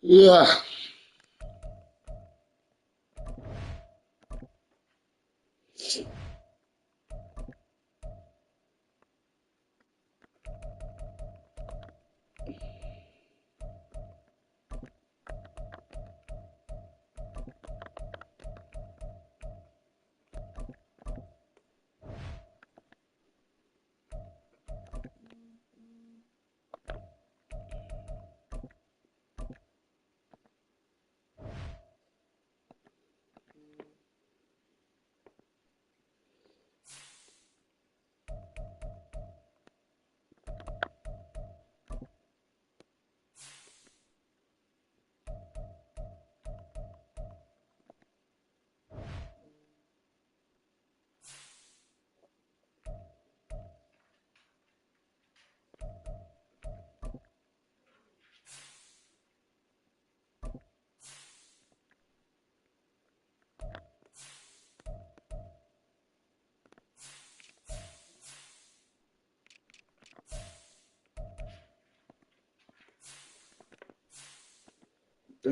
Yeah.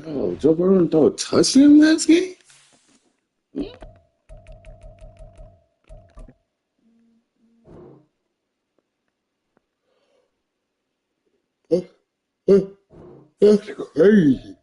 Oh, Joe Burrow throw a touchdown last game? Oh, oh, that's crazy.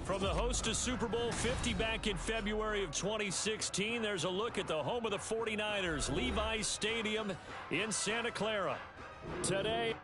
From the host to Super Bowl 50 back in February of 2016, there's a look at the home of the 49ers, Levi's Stadium in Santa Clara. Today,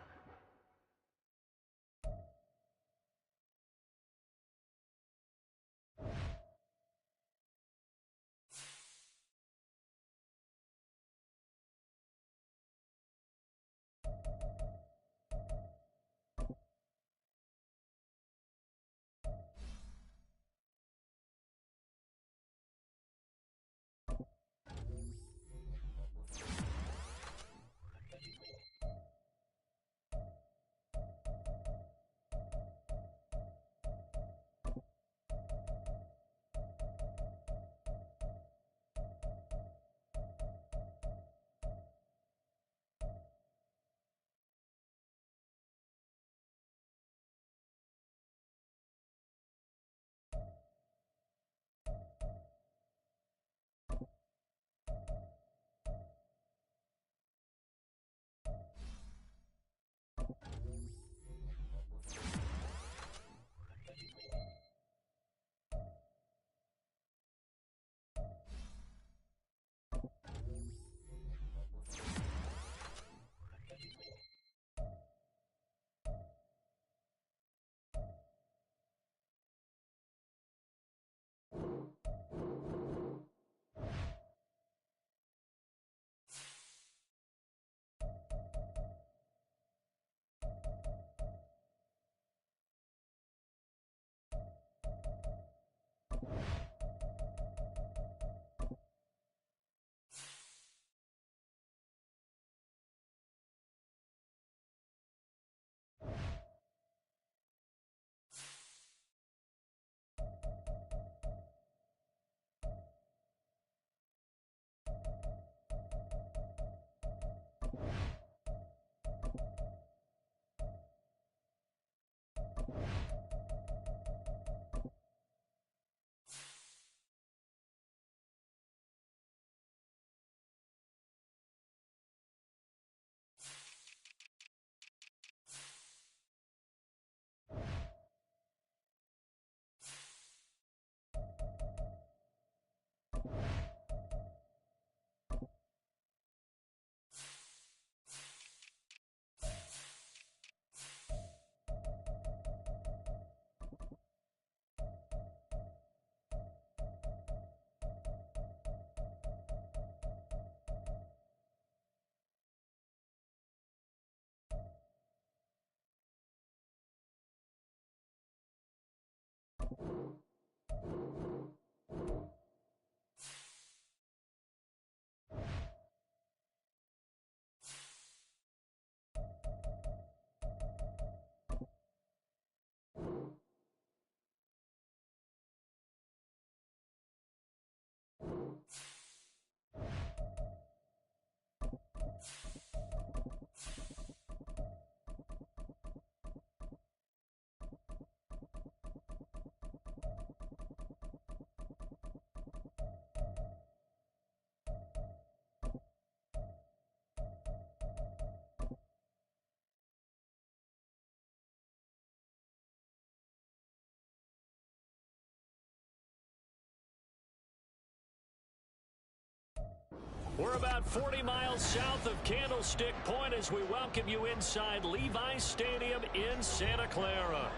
We're about 40 miles south of Candlestick Point as we welcome you inside Levi Stadium in Santa Clara.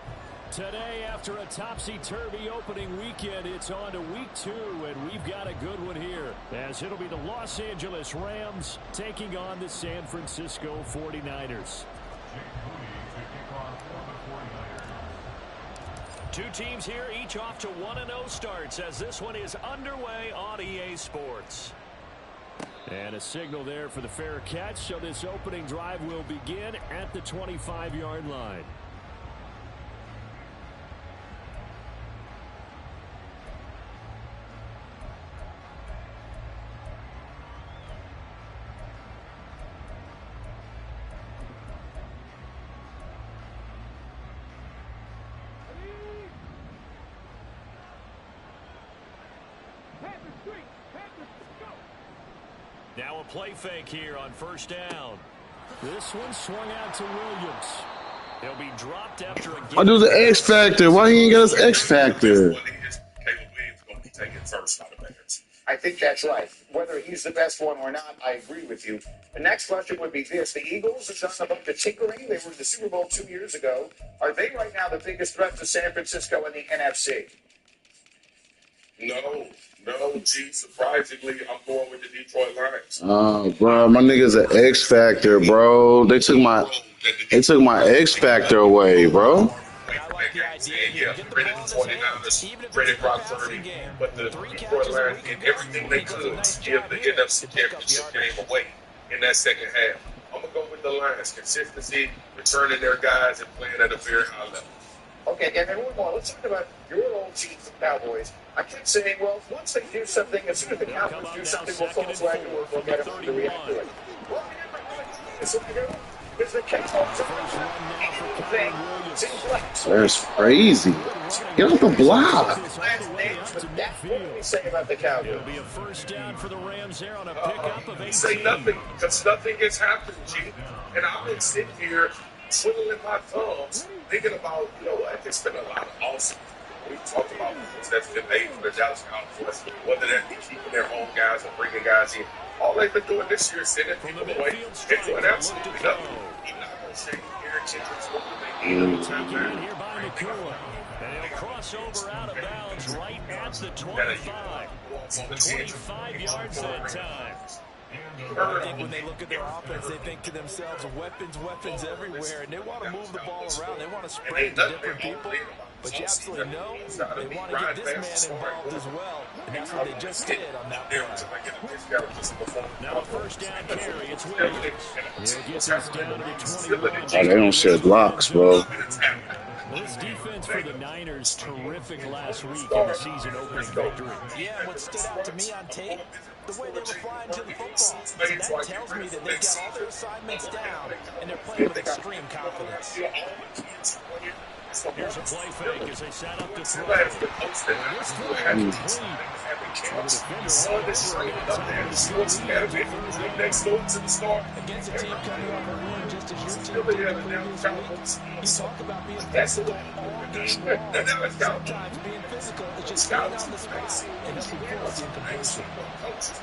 Today, after a topsy-turvy opening weekend, it's on to week 2, and we've got a good one here, as it'll be the Los Angeles Rams taking on the San Francisco 49ers. Two teams here, each off to 1-0 starts, as this one is underway on EA Sports. And a signal there for the fair catch, so this opening drive will begin at the 25-yard line. Now a play fake here on first down. This one swung out to Williams. He'll be dropped after a game. I do the X Factor. Why he ain't got his X Factor? I think that's right. Whether he's the best one or not, I agree with you. The next question would be this. The Eagles have done a bunch of tinkering. They were in the Super Bowl 2 years ago. Are they right now the biggest threat to San Francisco in the NFC? No, G. Surprisingly, I'm going with the Detroit Lions. Oh, bro, my nigga's an X Factor, bro. They took my X Factor away, bro. Yeah, credit the 49ers, credit Brock Purdy, but the Detroit Lions did everything they could to give the NFC Championship game away in that second half. I'm going to go with the Lions. Consistency, returning their guys, and playing at a very high level. Okay, and then one more. Let's talk about your old team, the Cowboys. I kept saying, well, once they do something, as soon as the Cowboys do something, we'll Volkswagen and we'll get them to react to it. Well, it's the Cowboys thing seems like That's crazy. Get off the block. What do we say about the Cowboys? It'll be a first down for the Rams there on a pickup of 18. Say nothing, because nothing has happened, G. And I've been sitting here twiddling my thumbs, thinking about, you know what, there's been a lot of awesome. We talked about moves that's been made for the Dallas Cowboys, whether that be keeping their own guys or bringing guys in. All they've been doing this year is sending people away. They're doing absolutely nothing. Even not going to say Eric Kendricks what they need every time Taken in here by Nakua. And he'll cross over out of bounds right at the 25. 25 yards that time. I think when they look at their offense, they think to themselves, weapons everywhere, and they want to move the ball around. They want to spread it to different people, but you absolutely know they want to get this man involved as well, and that's what they just did on that play. Now a first down carry, it's Williams. He'll get this down to 21. Oh, they don't share blocks, bro. This defense for the Niners, terrific last week in the season opening victory. Yeah, and what stood out to me on tape, the way they were flying to the football. So that tells me that they've got all their assignments down, and they're playing with extreme confidence. Here's a play fake as they set up to throw. This throw is complete. Against a team coming off a win just as your team did the previous week, you talk about being physical all game long. Sometimes being physical is just staying on the spot and helping force the incompletion.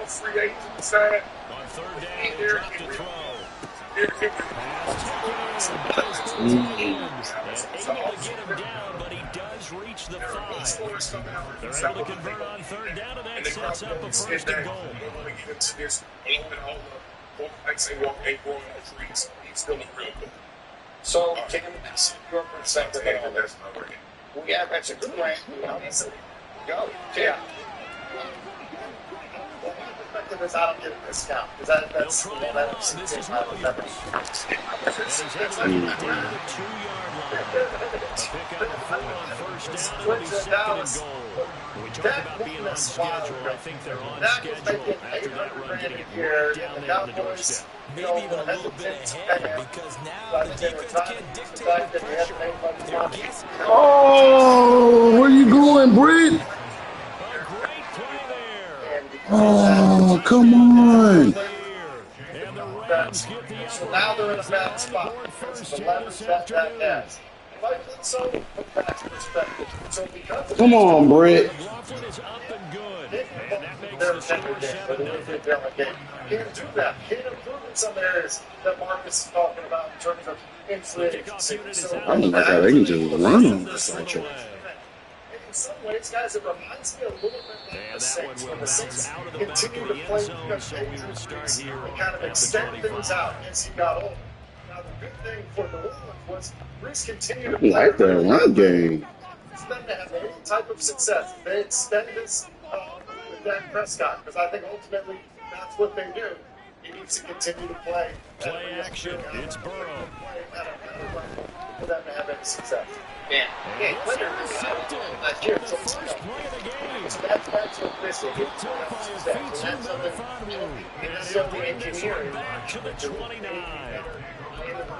Free agent side. On third down, drop to throw. Able to get him down, but he does reach the 5. They're able to convert on third down, and that sets up a first and goal. So, Tim, your perspective. That's not working. Well, yeah, that's a good way. Go. Yeah. Well, my perspective is I don't get a discount because that's the one that I'm seeing. This is Williams. It's And he's actually down to the 2-yard line. A pick up 4 on first down. It'll be second and goal. We talked about being on schedule. I think they're on schedule after that run, getting right down there on the doorstep. Maybe even a little bit ahead because now the defense can't dictate the pressure. They're guessing. Oh, where you going, Britt? A great play there. Oh, come on. And the Rams get the So now they're in a bad spot. first The here leverage this that afternoon. has. If I put so from that perspective, so because of Come on, Britt. McLaughlin is up and good. They And that makes they're the score but they 7-0. think they're like, can't do that. Can't improve in some areas that Marcus is talking about in terms of insulating. I don't like how they can just run on this like that. In some ways, guys, it reminds me a little bit like And the that one Saints. will When the bounce Saints out of the back of continue to the play end zone, so we will start here and kind of at the extend 25. things out as he got older. Now, the good thing for New Orleans was Bruce continued to I play. like that run game. For them to have any type of success, they extend this with Dak Prescott, because I think ultimately that's what they do. He needs to continue to play. Play action. It's Burrow. Play at a better level for them to have any success. Man, And played intercepted last year. on the first play of the game. So that's what this is. Picked up by a feature Melifonwu. And That's the something Rams engineering. back to the 29.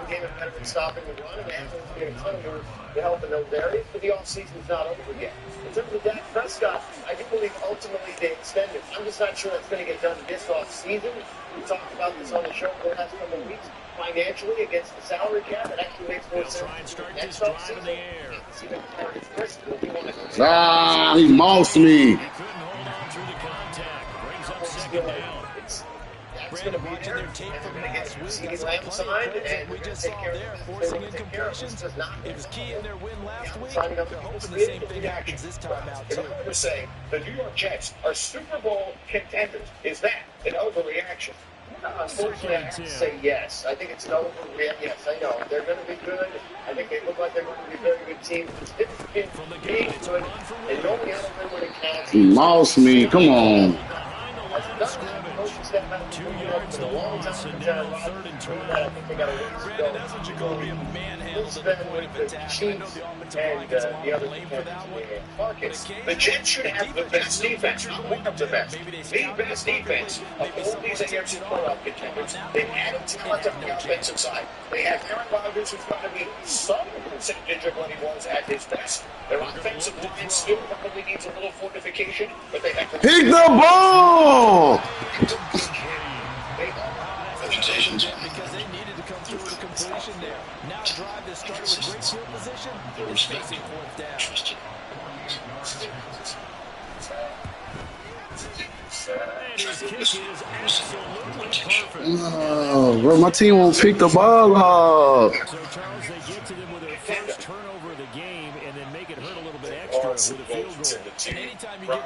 Game of better than stopping the run, and Anthony's getting a ton of work to help in those areas, but the offseason's not over yet. In terms of Dak Prescott, I do believe ultimately they extend it. I'm just not sure that's going to get done this offseason. We talked about this on the show for the last couple of weeks. Financially, against the salary cap, it actually makes more They'll sense. try and start Next this drive in the offseason, air. Ah, he mossed me. He couldn't hold on through the contact. Brings up second down. That's going to be watching there. their tape And from they're going to last get week. CeeDee That's Lamb plenty of signed, plays that and we we're just going saw to take care there, of forcing it. This incompletions. does not It was key in their win last week. signing up They're for hoping the this same big thing reaction. happens this time out, If too. I were to say the New York Jets are Super Bowl contenders, is that an overreaction? Unfortunately, I have to say yes. I think it's an overreaction. Yes, I know. They're going to be good. I think they look like they're going to be a very good team. It's different From the being gate, it's a good. run for They don't Williams. have to win when it counts. He mossed me. Come on. Behind the line of scrimmage. 2 yards to the loss, and now 3rd and 12. Brandon, that's what you call being manhandled at the point of attack. I know the offensive line gets a lot of blame for that one. The Jets should have the best defense, not one of the best. The best defense of all these AFC playoff contenders. They've added talent on the offensive side. They have Aaron Rodgers, who's going to be some percentage of what he was at his best. Their offensive line still probably needs a little fortification, but they have Pick the ball. Because they needed to come through with a completion there. Now a drive that started with great field position is facing 4th down. And his kick is absolutely perfect. Oh, bro, my team won't pick the ball up. So, Charles, they get to them with their first turnover of the game and then make it hurt a little bit extra with a field goal. And anytime you give the ball up,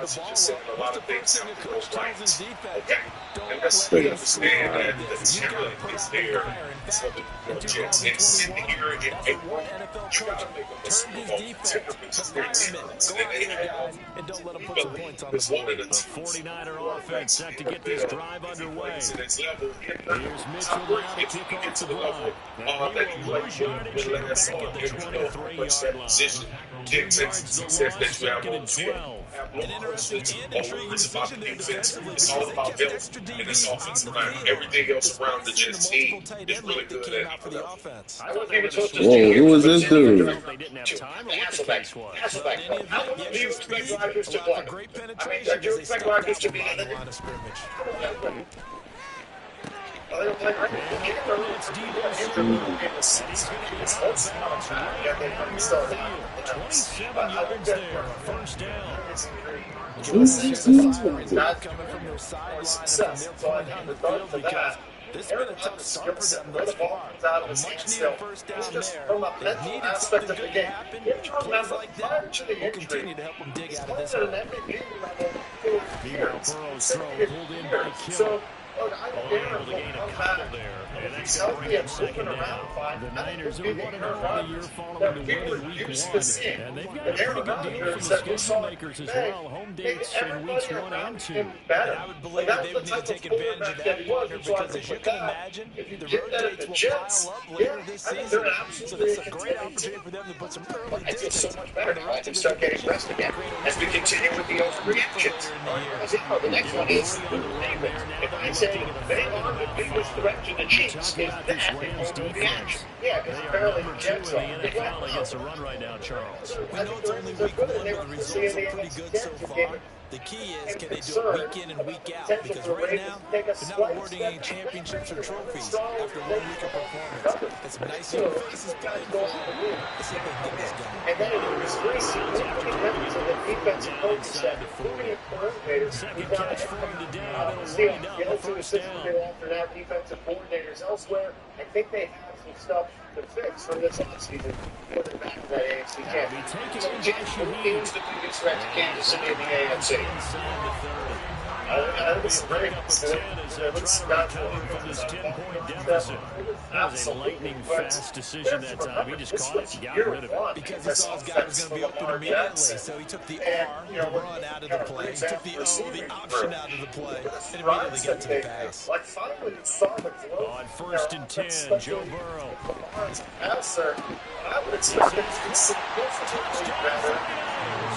what's the first thing a coach tells his defense? Don't And let let's them score understand like that this. the You gotta talent put is out the there. fire. In So fact, the in Jets, it's sitting 2021, here in that's April. what NFL You got coach to make them turned Super his Bowl defense. contenders. The Their firemen, talents go that out they there, have. guys, and don't let them put some points on the It's one of board. the The 49er offense set to get this drive underway. To this level, Here's Mitchell now to kick off the drive. And he will lose yardage here back at the 23-yard line. 2 yards to the line, 2nd and 12. An interesting decision there defensively. It's all about They building kept extra in this DBs on offensive the line. field. Everything else Despite around the seeing Jets the team multiple tight is end really look that good came at. out for the offense. I thought they were going to switch Whoa, gears, who was but this then they dude? felt they didn't have time or what the case was. Hasselbeck. But in any How event, do the you extra expect speed Rodgers to allowed play? for great I do penetration as you they expect stepped Rodgers out to from be behind the another? line of scrimmage. It's Debo It's also not bad. Yeah, they can still down. 27 yards there, first down. Not Coming from their sideline and from success. their So I point think on the regardless field of because that, this has been a tough start for them thus far. out of A his hands much still. needed first down It's just there. from a They mental needed aspect something of the good to game. happen. You have to Plays remember, like prior that to the will injury, continue to help them dig he's out of played this at hole. an MVP level for Meanwhile, years. Burrow's throw pulled in by So Kittle. Look, I don't care if we'll come back. If he's healthy and moving around fine, The Niners are I think 1-0 Aaron on the year Rodgers following that the we win were in Week used 1. to seeing. And they've got The a pretty Aaron good deal from Rodgers the that we schedule saw makers as today well. Home made dates in Weeks everybody 1 and around 2. him better. And I would But believe that that's they the would need to type take of advantage of quarterback that that, he was. partner, And so I because think as you with can that, imagine, if you the get road that at dates the will Jets, pile up yeah, later this I think season. they're So absolutely this a is a great contending opportunity team. for them to put some early I feel so distance much better on the now. I rest can of the start getting division rest and again create a as little we bit of a continue with the comfortable atmosphere for overreactions. later in the year. Because, the next one is the On the run Ravens. there. Now If I they're say looking at they 3rd are and the about biggest 5. threat to the You Chiefs, talk is about that this an Rams overreaction? defense. Yeah, because They are apparently number the 2 Jets in the are. NFL against the run right now, Charles. We I know think it's the only Ravens are week good, one, and they but were the clearly results in look the pretty NFC good so far. Championship The key game. is, I'm can they do it concerned week in and week out? potential Because for right Ravens now, to take a they're not slight awarding step any back. championships or Maybe trophies strong, after one maybe week of performance. numbers. Got some nice So, young faces guys playing go for out them. the room. Let's see if they can get this going. And then it was three significant members of the defensive Down coaching inside staff, the 40. including a coordinator. Second He's not catch a for him today. That'll Steel, wind up the a other two first assistants down. get after now defensive coordinators elsewhere. I think they have some stuff to fix for this offseason. Put it back to that AFC championship. So, Jim, who is the biggest threat to Kansas City in the AFC? Inside the 30. I think it's great. Up to 10 as they try to recover from this 10-point deficit. That was a lightning-fast decision that time. He just caught it and got rid of it. Because he saw his guy was going to be open immediately. So he took the R, the run, out of the play. He took the O, the option, out of the play. And immediately got to the pass. Like finally you saw the growth. On 1st and 10, Joe Burrow. Passer, I would expect him to be significantly better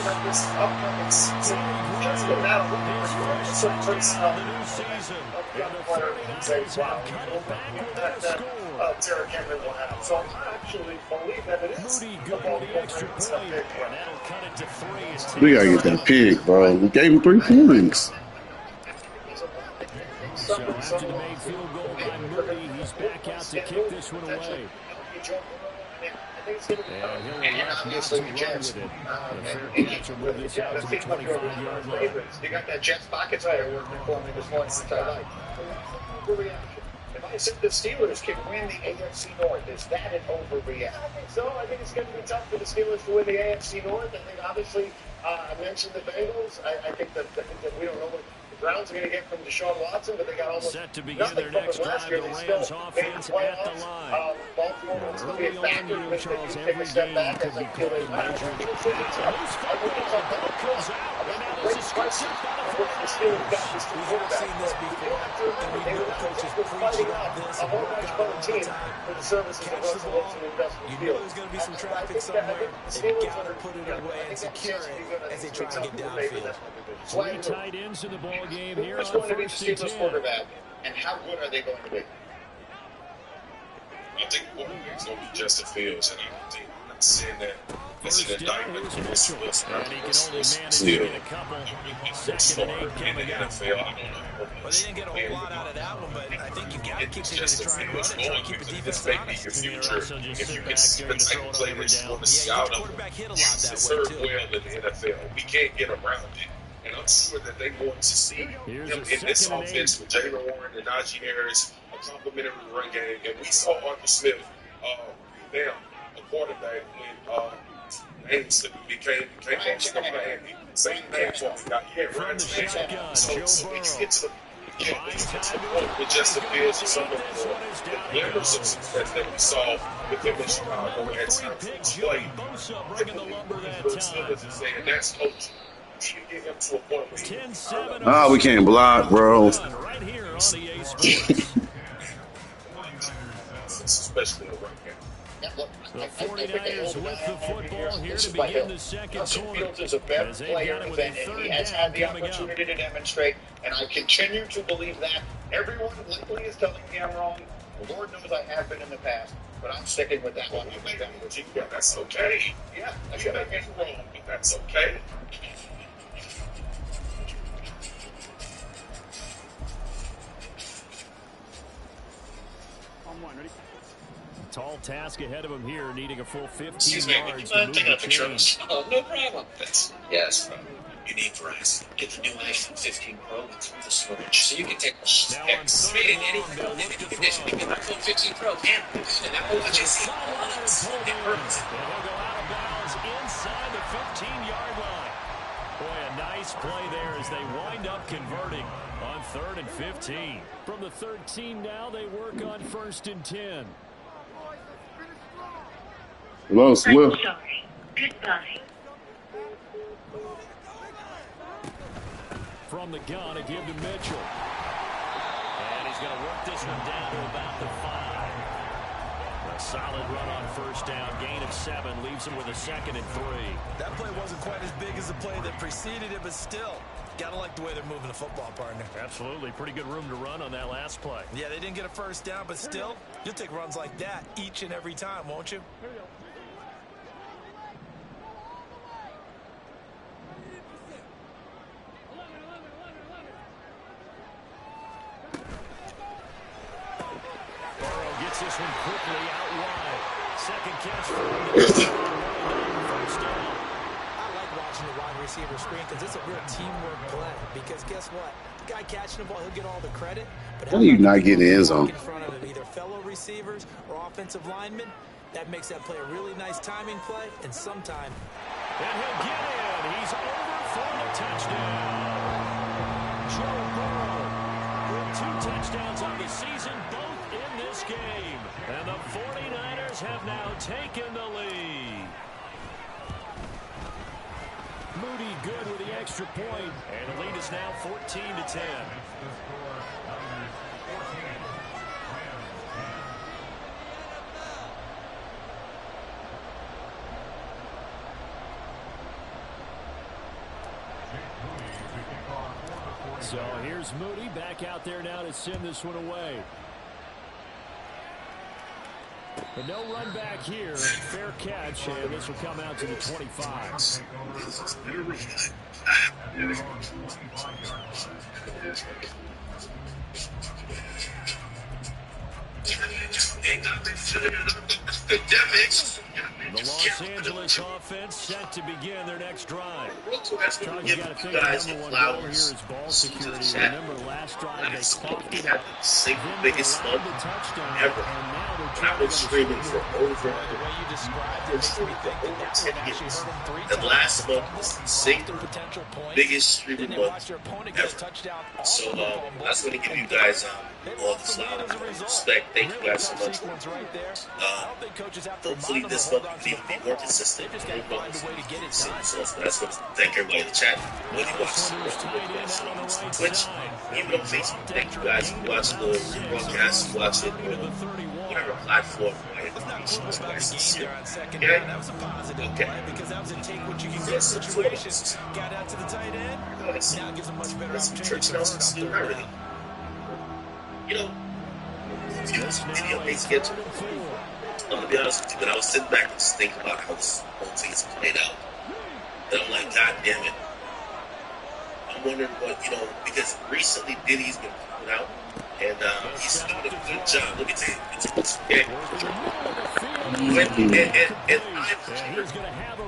than this upcoming season. Just the amount of some personnel. Derrick Henry will have. So I actually believe that it is Moody the good ball with the extra movement. point. And that'll cut it to 3 and 10. We gotta get that pick, bro. We gave him 3 points. So after the made field goal by Moody, he's back out to kick this one away. And obviously the Jets. The fair catch will move this out to the 25-yard line. You got that Jets pocket tire working for me this morning, which I like. Overreaction. If I said the Steelers can win the AFC North, is that an overreaction? I think so. I think it's going to be tough for the Steelers to win the AFC North. I think obviously I mentioned the Bengals. I think that we don't know what the Browns are going to get from Deshaun Watson, but they got almost Set to begin nothing their from next them last drive. year. The They Rams still offense made the at the playoffs. line. Baltimore will still be a Early factor on, if they Charles, do take a every step game back could as they be feel they called have. major. Comes out. And now there's a scoop out of The Steelers got this We've all seen this before, and we know coaches preach about this and work out all the time. for the services Catch of the Russell ball. Wilson and Justin You know Fields. there's going to be some traffic somewhere. They've got to put it away and secure it as they try and get downfield. 3 tight ends in the ball game here Who's on going to be the 1st and Steelers 10. quarterback, and how good are they going to be? I think quarterback's going to be Justin Fields, and I don't think I'm not saying that it's an First down, indictment here's of Russell Mitchell. Wilson. And he can only manage to Still, get a couple. that's 2nd and 8 in the coming up. NFL. I don't know. Well, they didn't get a whole lot out of that one, but I think you got to continue to try and run it, try and keep the defense This may be honest. your And they're future. also just If sit you back can there the to throw type it of on every players you down. want to see Yeah, out each of quarterback hit a lot to that way, serve too. well in the NFL. We can't get around it. And I'm sure that they want to see Here's him a in this 2nd and 8. offense with Jalen Warren and Najee Harris, a complimentary run game. And we saw Arthur Smith now a quarterback when Ames became from Miami. Same name for him. From the shotgun, So Joe when you Burrow. get to the point with Justin Fields and some of the glimmers of success that we saw with him in Chicago at times he played. Bringing the lumber that time. Saying that's coaching. You get him to a point where 10-7. We can't block, bro. Right here on the A Sports. especially a run game. The 49ers with the football here to begin the second Russell quarter. Fields is a better As they've player got it with than a third he has down had the coming up. opportunity to demonstrate, and I continue to believe that. Everyone lately is telling me I'm wrong. Lord knows I have been in the past, but I'm sticking with that one. Yeah, that's okay. Yeah, I You should may have be wrong, but that's okay. Tall task ahead of him here, needing a full 15 Excuse me, would yards you to mind move taking the a picture of chains. this? Oh, no problem. Yes. You need Verizon. Get the new iPhone 15 Pro with the storage, so you can take Now on third and long, they'll look to throw. Get the iPhone 15 Pro, and that will let you see Sideline all pulled in. it hurts. And he'll go out of bounds inside the 15-yard line. Boy, a nice play there as they wind up converting on 3rd and 15. From the 13 now, they work on 1st and 10. Hello, Swift. Sorry. Goodbye. From the gun, a give to Mitchell. And he's going to work this one down to about the 5. A solid run on 1st down. Gain of 7 leaves him with a 2nd and 3. That play wasn't quite as big as the play that preceded it, but still, gotta like the way they're moving the football, partner. Absolutely. Pretty good room to run on that last play. Yeah, they didn't get a 1st down, but still, you'll take runs like that each and every time, won't you? This one quickly out wide. 2nd catch for him. 1st down. I like watching the wide receiver screen because it's a real teamwork play. Because guess what? The guy catching the ball, he'll get all the credit. But how do you not get in the end zone? In front of him, either fellow receivers or offensive linemen, that makes that play a really nice timing play. And sometime, and he'll get in. He's over for the touchdown. Joe Burrow with 2 touchdowns on the season, both in this game. And the 49ers have now taken the lead. Moody good with the extra point. And the lead is now 14-10. So here's Moody back out there now to send this one away. But no run back here. Fair catch, and this will come out to the 25. The Los Angeles offense set to begin their next drive. You got to think the number 1 goal here is ball security. Remember last drive they coughed it up. Single biggest month ever. And I've been streaming for over 10 years. The last month was the single biggest streaming month ever. So I just want to give you guys all this respect. Thank you guys so much. Hopefully this month we can even be more consistent. So that's what thank everybody in the chat. When you watch Twitch, even on Facebook, thank you guys for watching the broadcast, watching whatever platform. That was a positive play because that was a take what you can get situation. Got out to the tight end. Now gives a much better opportunity to work out there. You know, if you watch the video, makes get to it. I'm gonna be honest with you, but I was sitting back and just thinking about how this whole season played out. And I'm like, God damn it. I'm wondering what, because recently Diddy's been coming out, and he's doing a good job. Let me tell you, it's okay. And I've heard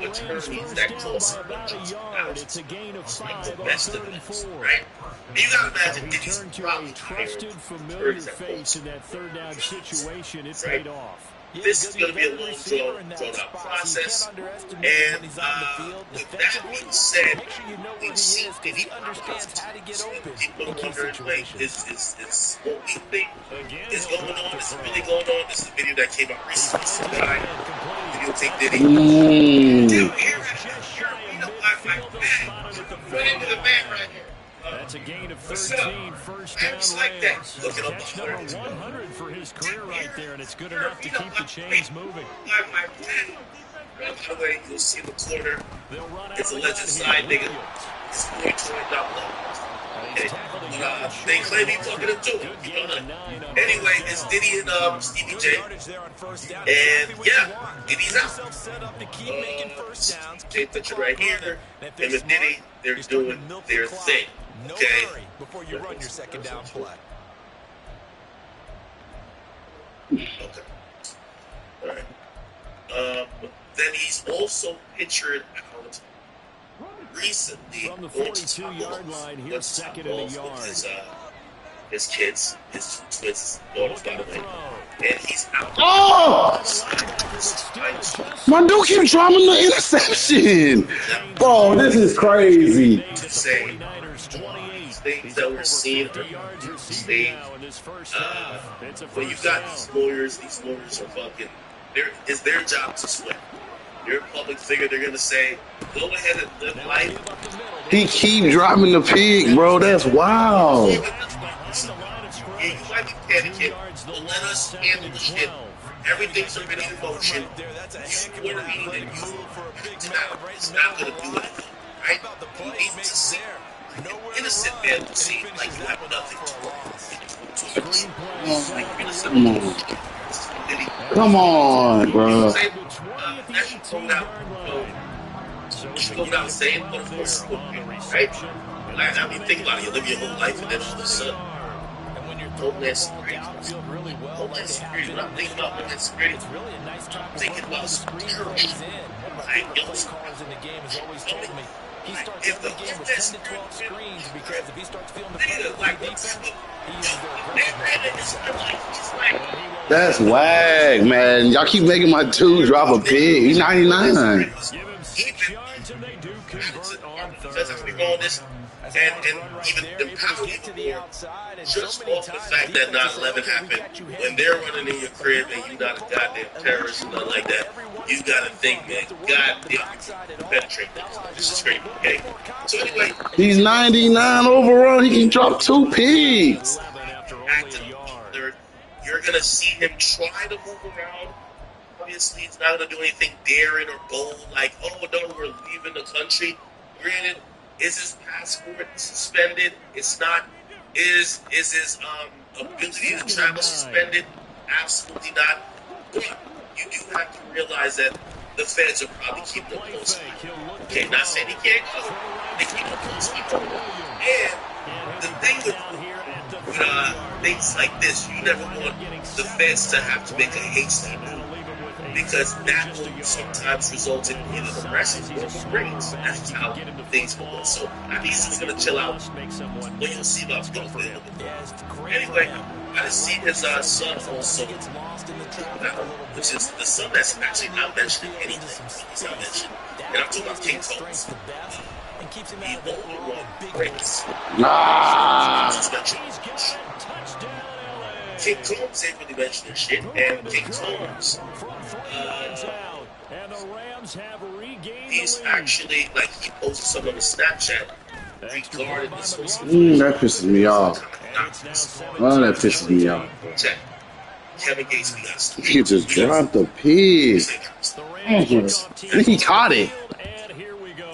attorneys that cost hundreds of thousands of best of them, right? And you gotta imagine Diddy's probably trusted, familiar face in that 3rd down situation. It paid off. This is going to be a long, drawn-out process. And with that being said, we've seen Diddy people wondering, like, is what we think is going on? Is really going on? This is a video that came out recently. Some guy videotaped Diddy. Dude, here, right into the man right here. That's a gain of 13, 1st down like that. Look at catch number 100 for his career right there, and it's good enough to keep the chains moving. By the way, you'll see the corner. It's a legend side, nigga. It's going to double up. They claim he's talking to two. Anyway, it's Diddy and Stevie J. And yeah, Diddy's out. J picture right here. Him and Diddy, they're doing their thing. Okay. Before you run your 2nd down play. Okay. All right. Then he's also pictured out recently from the 42-yard line. Here's 2nd and a yard. His kids, his twins, daughters, by the way. and he's out. Oh! My dude keep dropping the interception. Bro, this is crazy. To say things that we're seeing are stage. When you got these lawyers are fucking. It's their job to sweat. They're a public figure. They're gonna say, "Go ahead and live life." He keep dropping the pig, bro. That's wild. Yeah, you might be panicking, but let us handle the shit. Everything's already in motion. You worrying and it's not gonna do anything, right? You need to see an innocent man will see like you have nothing to lose. Come on, bro. Go down saying, but of course, right? Like, I mean, think about it. You live your whole life and then all of a sudden, Homeland Security. Homeland Security. When I'm thinking about Homeland Security, I'm thinking about security. Like, yo, if the Homeland Security, because if he starts feeling the nigga, like, That's wag, man. Y'all keep making my dude drop a pig. He's 99. Because if we go on this and even empower you more, just off the fact that 9/11 happened, when they're running in your crib and you're not a goddamn terrorist or nothing like that, you gotta think, man, goddamn, penetrate this is great, okay? So anyway, He's 99 overall. He can drop 2 pigs. You're gonna see him try to move around. Obviously, he's not gonna do anything daring or bold, like, oh no, we're leaving the country. Granted, is his passport suspended? It's not. Is his ability to travel suspended? Absolutely not. But you do have to realize that the feds are probably keeping a close eye. Okay, not saying he can't go. They keep a close eye. And the thing with things like this, you never want the feds to have to make a hasty move, because that will sometimes result in either arrests or restraints. That's just how things go. So I think he's just gonna chill out. But you'll see about going for it. Anyway, I just see his son also, which is the son that's actually not mentioned in anything. He's not mentioned, and I'm talking about King Combs. The only one breaks. King Combs ain't really mentioning shit, and King Combs, he's actually, like, he posted something on Snapchat regarding this whole situation. That pisses me off. Oh, that pisses me off. Check. Kevin Gates, we got some. He just dropped the pig. And he caught it.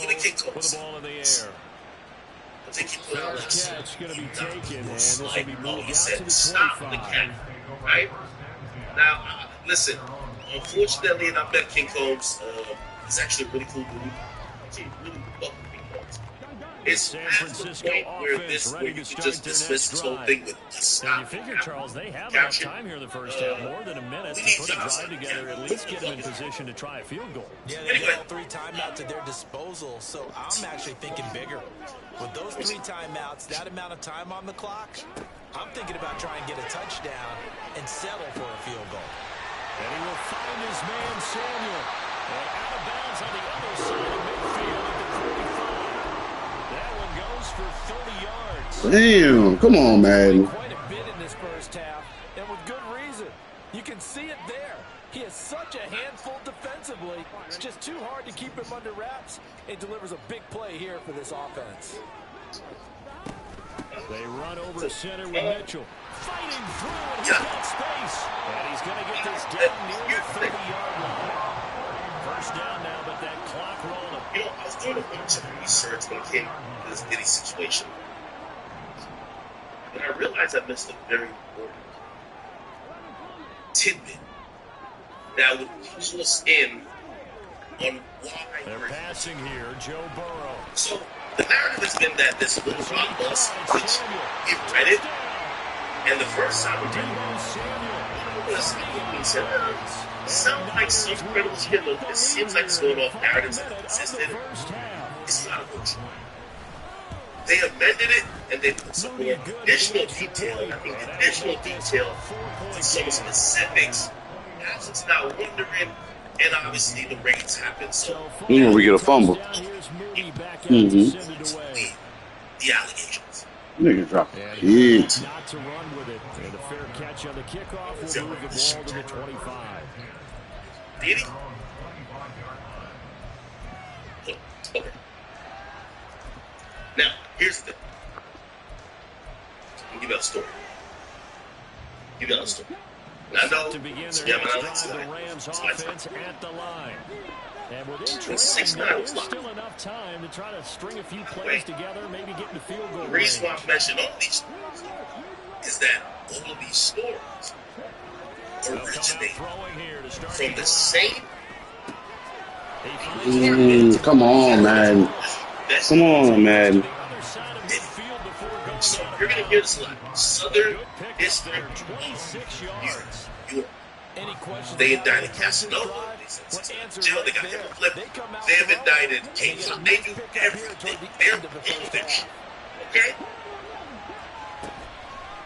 Look at King Combs. I think he put out this. He said, stop the cat. Right? Now, listen. Unfortunately, and I met King Combs. He's actually a really cool dude. Actually, really love King Combs. It's at the point where you can just dismiss this whole thing with just stop. You figure, Charles, they have enough time here in the first half, more than a minute, to put a drive together, at least get them in position to try a field goal. Yeah, they got 3 timeouts at their disposal, so I'm actually thinking bigger. With those 3 timeouts, that amount of time on the clock, I'm thinking about trying to get a touchdown and settle for a field goal. And he will find his man, Samuel. And out of bounds on the other side of midfield at the 45. That one goes for 30 yards. Damn, come on, man. Quite a bit in this first half, and with good reason. You can see it there. He is such a handful defensively. It's just too hard to keep him under wraps, and delivers a big play here for this offense. They run over center with Mitchell. Fighting through, and he's got space. And he's going to get this down near the 30-yard line. First down now, but that clock rolling. You know, I was doing a bunch of research when it came to this Diddy situation. And I realized I missed a very important tidbit that would pull us in on why they're passing here, Joe Burrow. So the narrative has been that this little rock bus, which you read it, and the first time we read it, he said, sounds like some credible shit. It seems like it's going off narratives that have existed. It's not a good truth. they amended it and they put some more additional detail. And I think the additional detail with some specifics has us now wondering, and obviously the raids happen. So when we get a fumble. The allegations. Nigga dropped it. Not to run with it. And a fair catch on the kickoff will move the ball to the 25. Did he? Okay. Now, here's the thing. I'll give you a story. And I know, To begin so their yeah, next drive, the Rams offense at the line. And within trailing, there's still enough time to try to string a few plays together, maybe get in the field goal. The reason why I mentioned all these stories is that all of these stories originate from the same. Come on, man. Come on, man. So you're going to hear this a lot. Southern District 26 yards. They indicted Casanova. They sent him to jail. They got him flipped. They have indicted Kings. They do everything. They're conviction. Okay?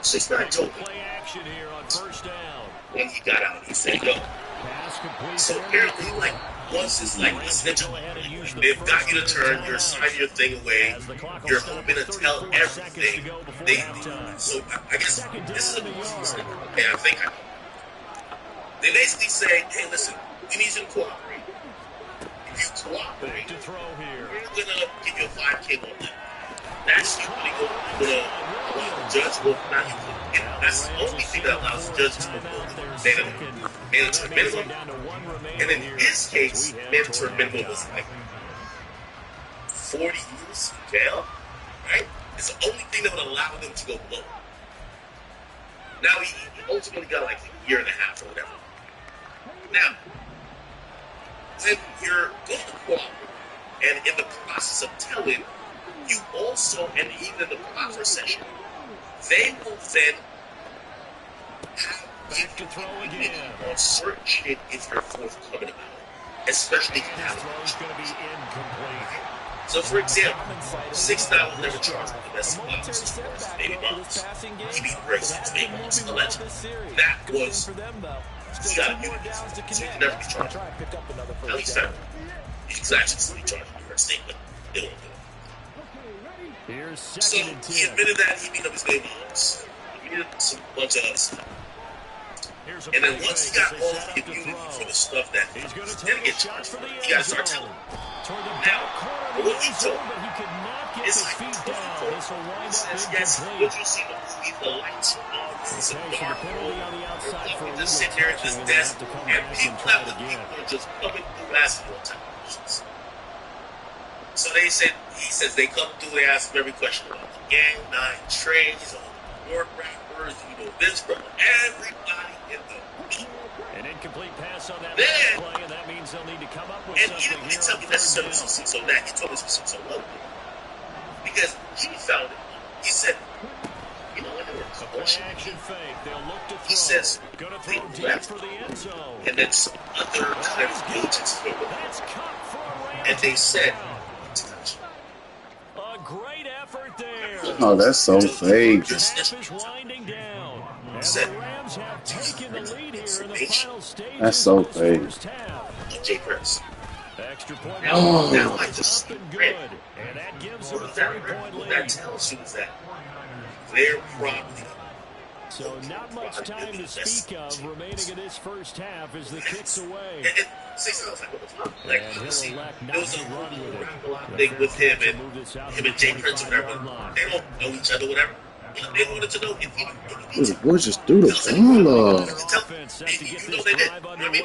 6'9" told me when he got out, he said, yo. So apparently, like, once it's like a snitch, they've got you to turn, you're signing your thing away, you're hoping to tell everything. So I guess this is a mistake. Okay, I think I know. They basically say, hey, listen, we need you to cooperate. If you cooperate, we're going to give you a 5K loan. That's usually going to allow the judge to not you. That's the only thing that allows the judge to go mandatory minimum. And in his case, mandatory minimum was like 40 years in jail, right? It's the only thing that would allow them to go below. Now he ultimately got like a year and a half or whatever. Now, when you're going to cooperate, and in the process of telling, you also, and even in the proper session, they will then have you on certain shit if you're forthcoming about it, especially if you have a So, for example, 6'9" was never charged with domestic violence as baby moms. He beat racist baby moms, allegedly. That was, he got immunity, so he can never be charged. At least that. He was actually charged in New York State, but they won't do it. So he admitted that he beat up his baby moms. He did a bunch of other stuff. And then once he got all the immunity for the stuff that he didn't get charged for, he got to start telling. Now, what he told is like, he says, yes, would you see the movie The Lights on? It's a dark room. You're just sitting there at this desk, and people after people are just coming through basketball televisions. So they said, he says they come through, they ask him every question about the gang, 9 Trays, all the New York rappers, you know, Vince Brother, everybody in the beat. An incomplete pass on that play, and that means they'll need to come up with something. And he didn't tell me necessarily so that he told us so low. Because he found it. He said, you know what, they were pushing. He says, they left, and then some other kind of agents came up. And they said, a great effort there. Oh, that's so fake. That's so fake. Jay Prince. Oh. Now I just read. What that tells you is that they're probably. So not much time to speak of remaining in this first half as the kick's away. And 6 hours like honestly, there was a thing with him and Jay Prince or whatever. They don't know each other, whatever. They wanted to know if he This boy just threw the ball up. You know they did. You know what I mean?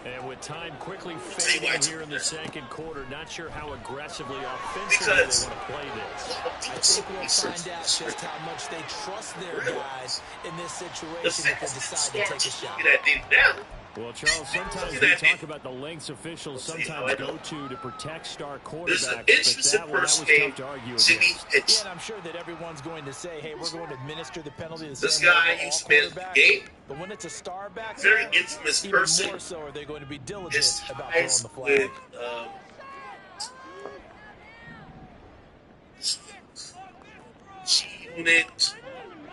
And with time quickly fading here in the second quarter, not sure how aggressively offensively they want to play this. I think we'll find out just how much they trust their guys in this situation if they decide to take a shot. Well, Charles, sometimes we talk about the lengths officials sometimes go to protect star quarterbacks, but that was tough to argue against. Yeah, and I'm sure that everyone's going to say, hey, we're going to administer the penalty the this same way guy all used to be in the game. But when it's a star back, very infamous even person. more so are they going to be diligent His about throwing the flag. with doing it.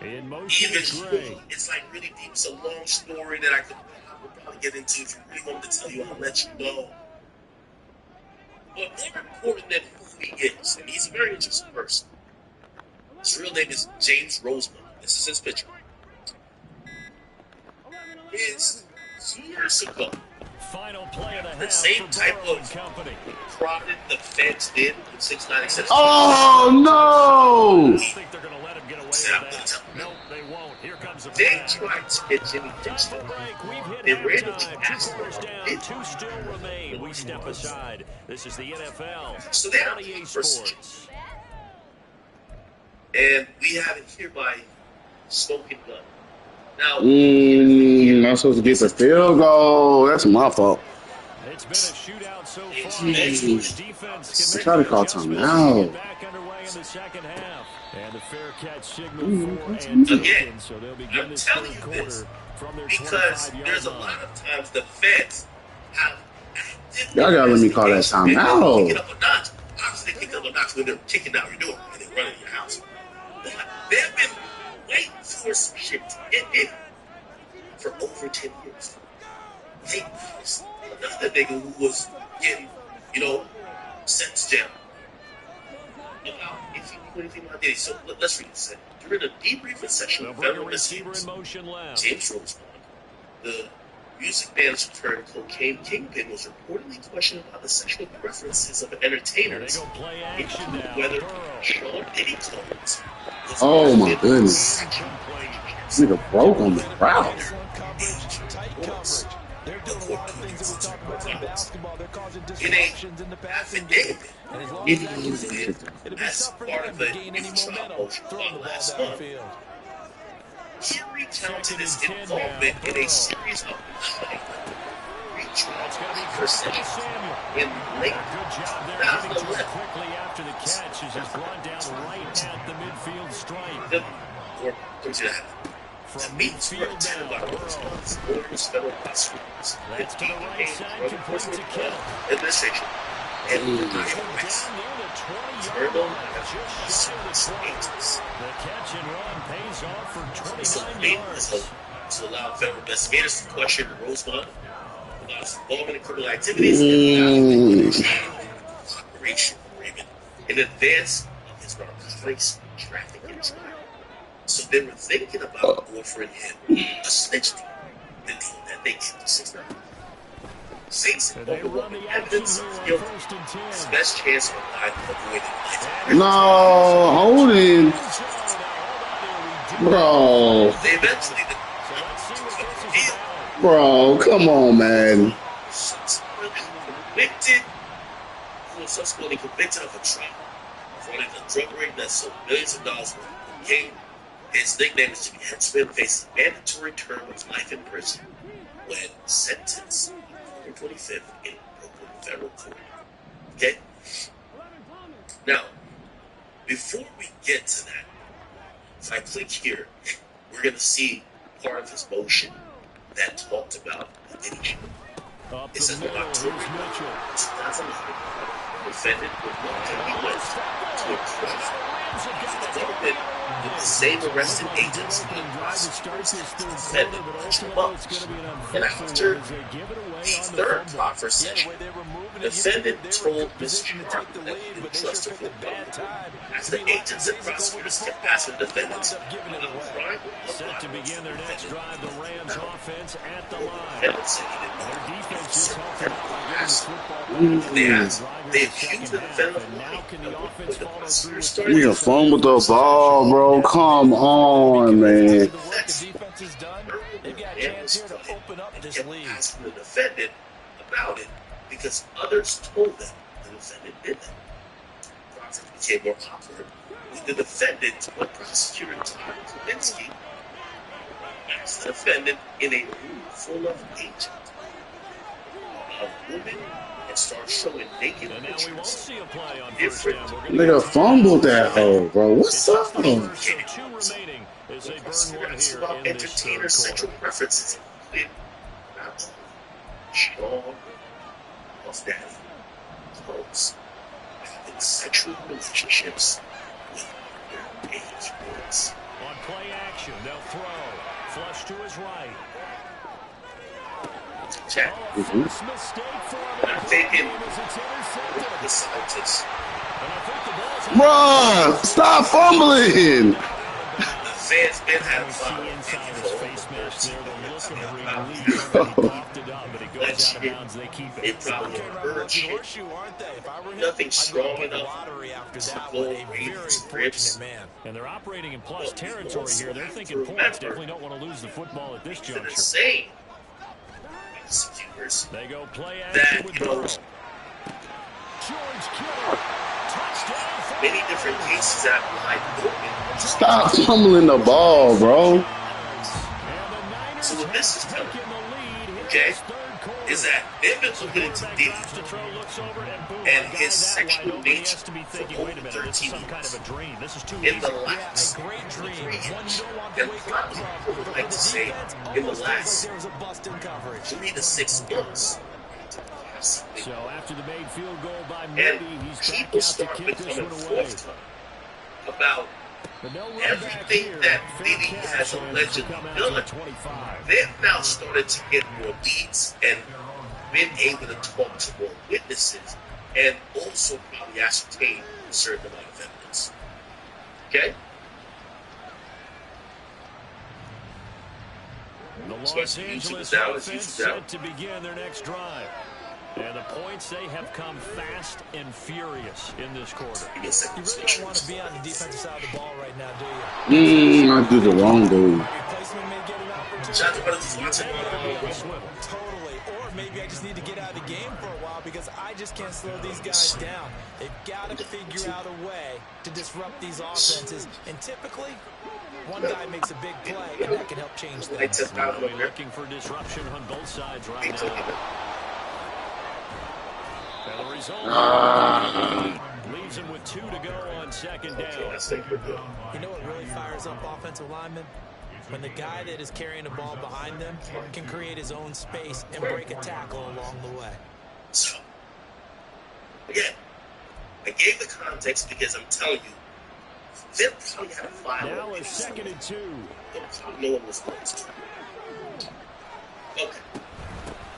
In motion Even is Gray. more, it's like really deep. It's a long story that I would probably get into. If you really want me to tell you, I'll let you know. But more important than who he is, and he's a very interesting person. His real name is James Rosemond. This is his picture. Is years ago, Final play of the same type of prodding the fans did in 696. Oh no! I don't think they're going to let him get away with that. No, they won't. Here comes the They tried to get Jimmy Dixon. They randomly asked him. 2 quarters down, 2 still remain. We step aside. This is the NFL. So they have the Sports. And we have it here by Smoking Gun. Now, I'm supposed to get the field goal. That's my fault. It's been a shootout so far. Defense I try to call timeout. Back underway in the second half. And the fair catch signal for and again, so they'll I'm telling you this because there's a lot of times the feds have y'all gotta let me call that timeout. Kick it up a notch. Obviously, they kick it up a notch when they're kicking out your door and they're running your house. But they've been waiting for some shit to hit in for over 10 years. They was another nigga who was getting, sentenced down. About if you knew anything about this. So let's read this. During a debriefing session with federal investigators, James Rosemond, the music band's turned cocaine kingpin, was reportedly questioned about the sexual preferences of entertainers, including whether Sean Diddy Combs was oh my goodness. This nigga broke on the route. In a affidavit, it included as part of a new trial motion filed last month. He recounted his involvement in a series of retrials for sentence in late 2011. Quickly after the catch as he's brought down right at the midfield stripe. Or the meets were attended by Rosebud's lawyers, federal prosecutors, and DEA, drug enforcement administration, and the IRS. Turtle and service agents. So the main was to allow federal investigators to question Rosemond about his involvement in criminal activities and cooperation agreement in advance of his narcotics trafficking trial. So they were thinking about offering him a snitch deal, the deal that they kept to 6-9. Facing overwhelming evidence of guilt, his best chance of avoiding life. No, hold in. Bro. They eventually Bro, come on, man. Subsequently convicted of a trial for running a drug ring that sold millions of dollars worth of cocaine. His nickname is Jimmy Henchman, faces a mandatory term of life in prison when sentenced on October 25th in Brooklyn Federal Court. Okay? Now, before we get to that, if I click here, we're going to see part of his motion that talked about the Diddy show. It says on October 2011, the defendant would want to be went to a court. The government, with the same arrested agents and prosecutors, defendant pushed him up. And after the third proffer session, the defendant told Mr. Parker that he didn't trust her for the public. As the agents and prosecutors kept asking the defendants, set to begin their next drive, the Rams offense at the line. Their defense they accused the defendant of lying. We a fun with the ball, bro. Come on, man. The work the defense has done, they've got a chance here to open up this league. Asking the defendant about it because others told them the defendant did that. The process became more awkward with the defendant when prosecutor Todd Kaminsky asked the defendant in a room full of agents a woman and start showing naked pictures. Different. Nigga fumbled that hole, bro. What's up? That's about entertainer sexual preferences. Not Sean Puff Daddy Combs having sexual relationships with Patriots. On play action, they'll throw. Flush to his right. Check. First mistake for him. I'm thinking Intercepted. the scientists. And I think the ball's Bruh, stop fumbling. The fans been having fun. inside his face mask there. They're looking to relieve him. He coughed it up, but it goes out of bounds. They keep it. It probably hurt you. Nothing strong enough to blow Ravens' ribs. And they're operating in plus territory here. They're thinking points. Definitely don't want to lose the football at this juncture. Insane. They go play That, action with Burrow. George Kittle. Touchdown. Many different cases that might open. Stop fumbling the ball, bro. So what this is telling me, okay, is that they've been looking into David and his sexual nature for over 13 years. In the last 3 years, and probably, I would like to say, in the last 3 to 6 months. So after the made field goal by And Moody, he's people start becoming forthcoming about everything that Diddy has allegedly done. They've now started to get more leads and been able to talk to more witnesses and also probably ascertain a certain amount of evidence. Okay? The Los Angeles offense set to begin their next drive. And the points, they have come fast and furious in this quarter. You really don't want to be on the defensive side of the ball right now, do you? I did the wrong dude. Replacement may get an opportunity. Totally. Or maybe I just need to get out of the game for a while because I just can't slow these guys down. They've got to figure out a way to disrupt these offenses. And typically, one guy makes a big play, and that can help change things. Really looking for disruption on both sides right now. And the result leaves him with 2 to go on second down. You know what really fires up offensive linemen? When the guy that is carrying the ball behind them can create his own space and break a tackle along the way. So, again, I gave the context because I'm telling you, they probably had a file. Now it's 2nd and 2. No one was going to. Okay.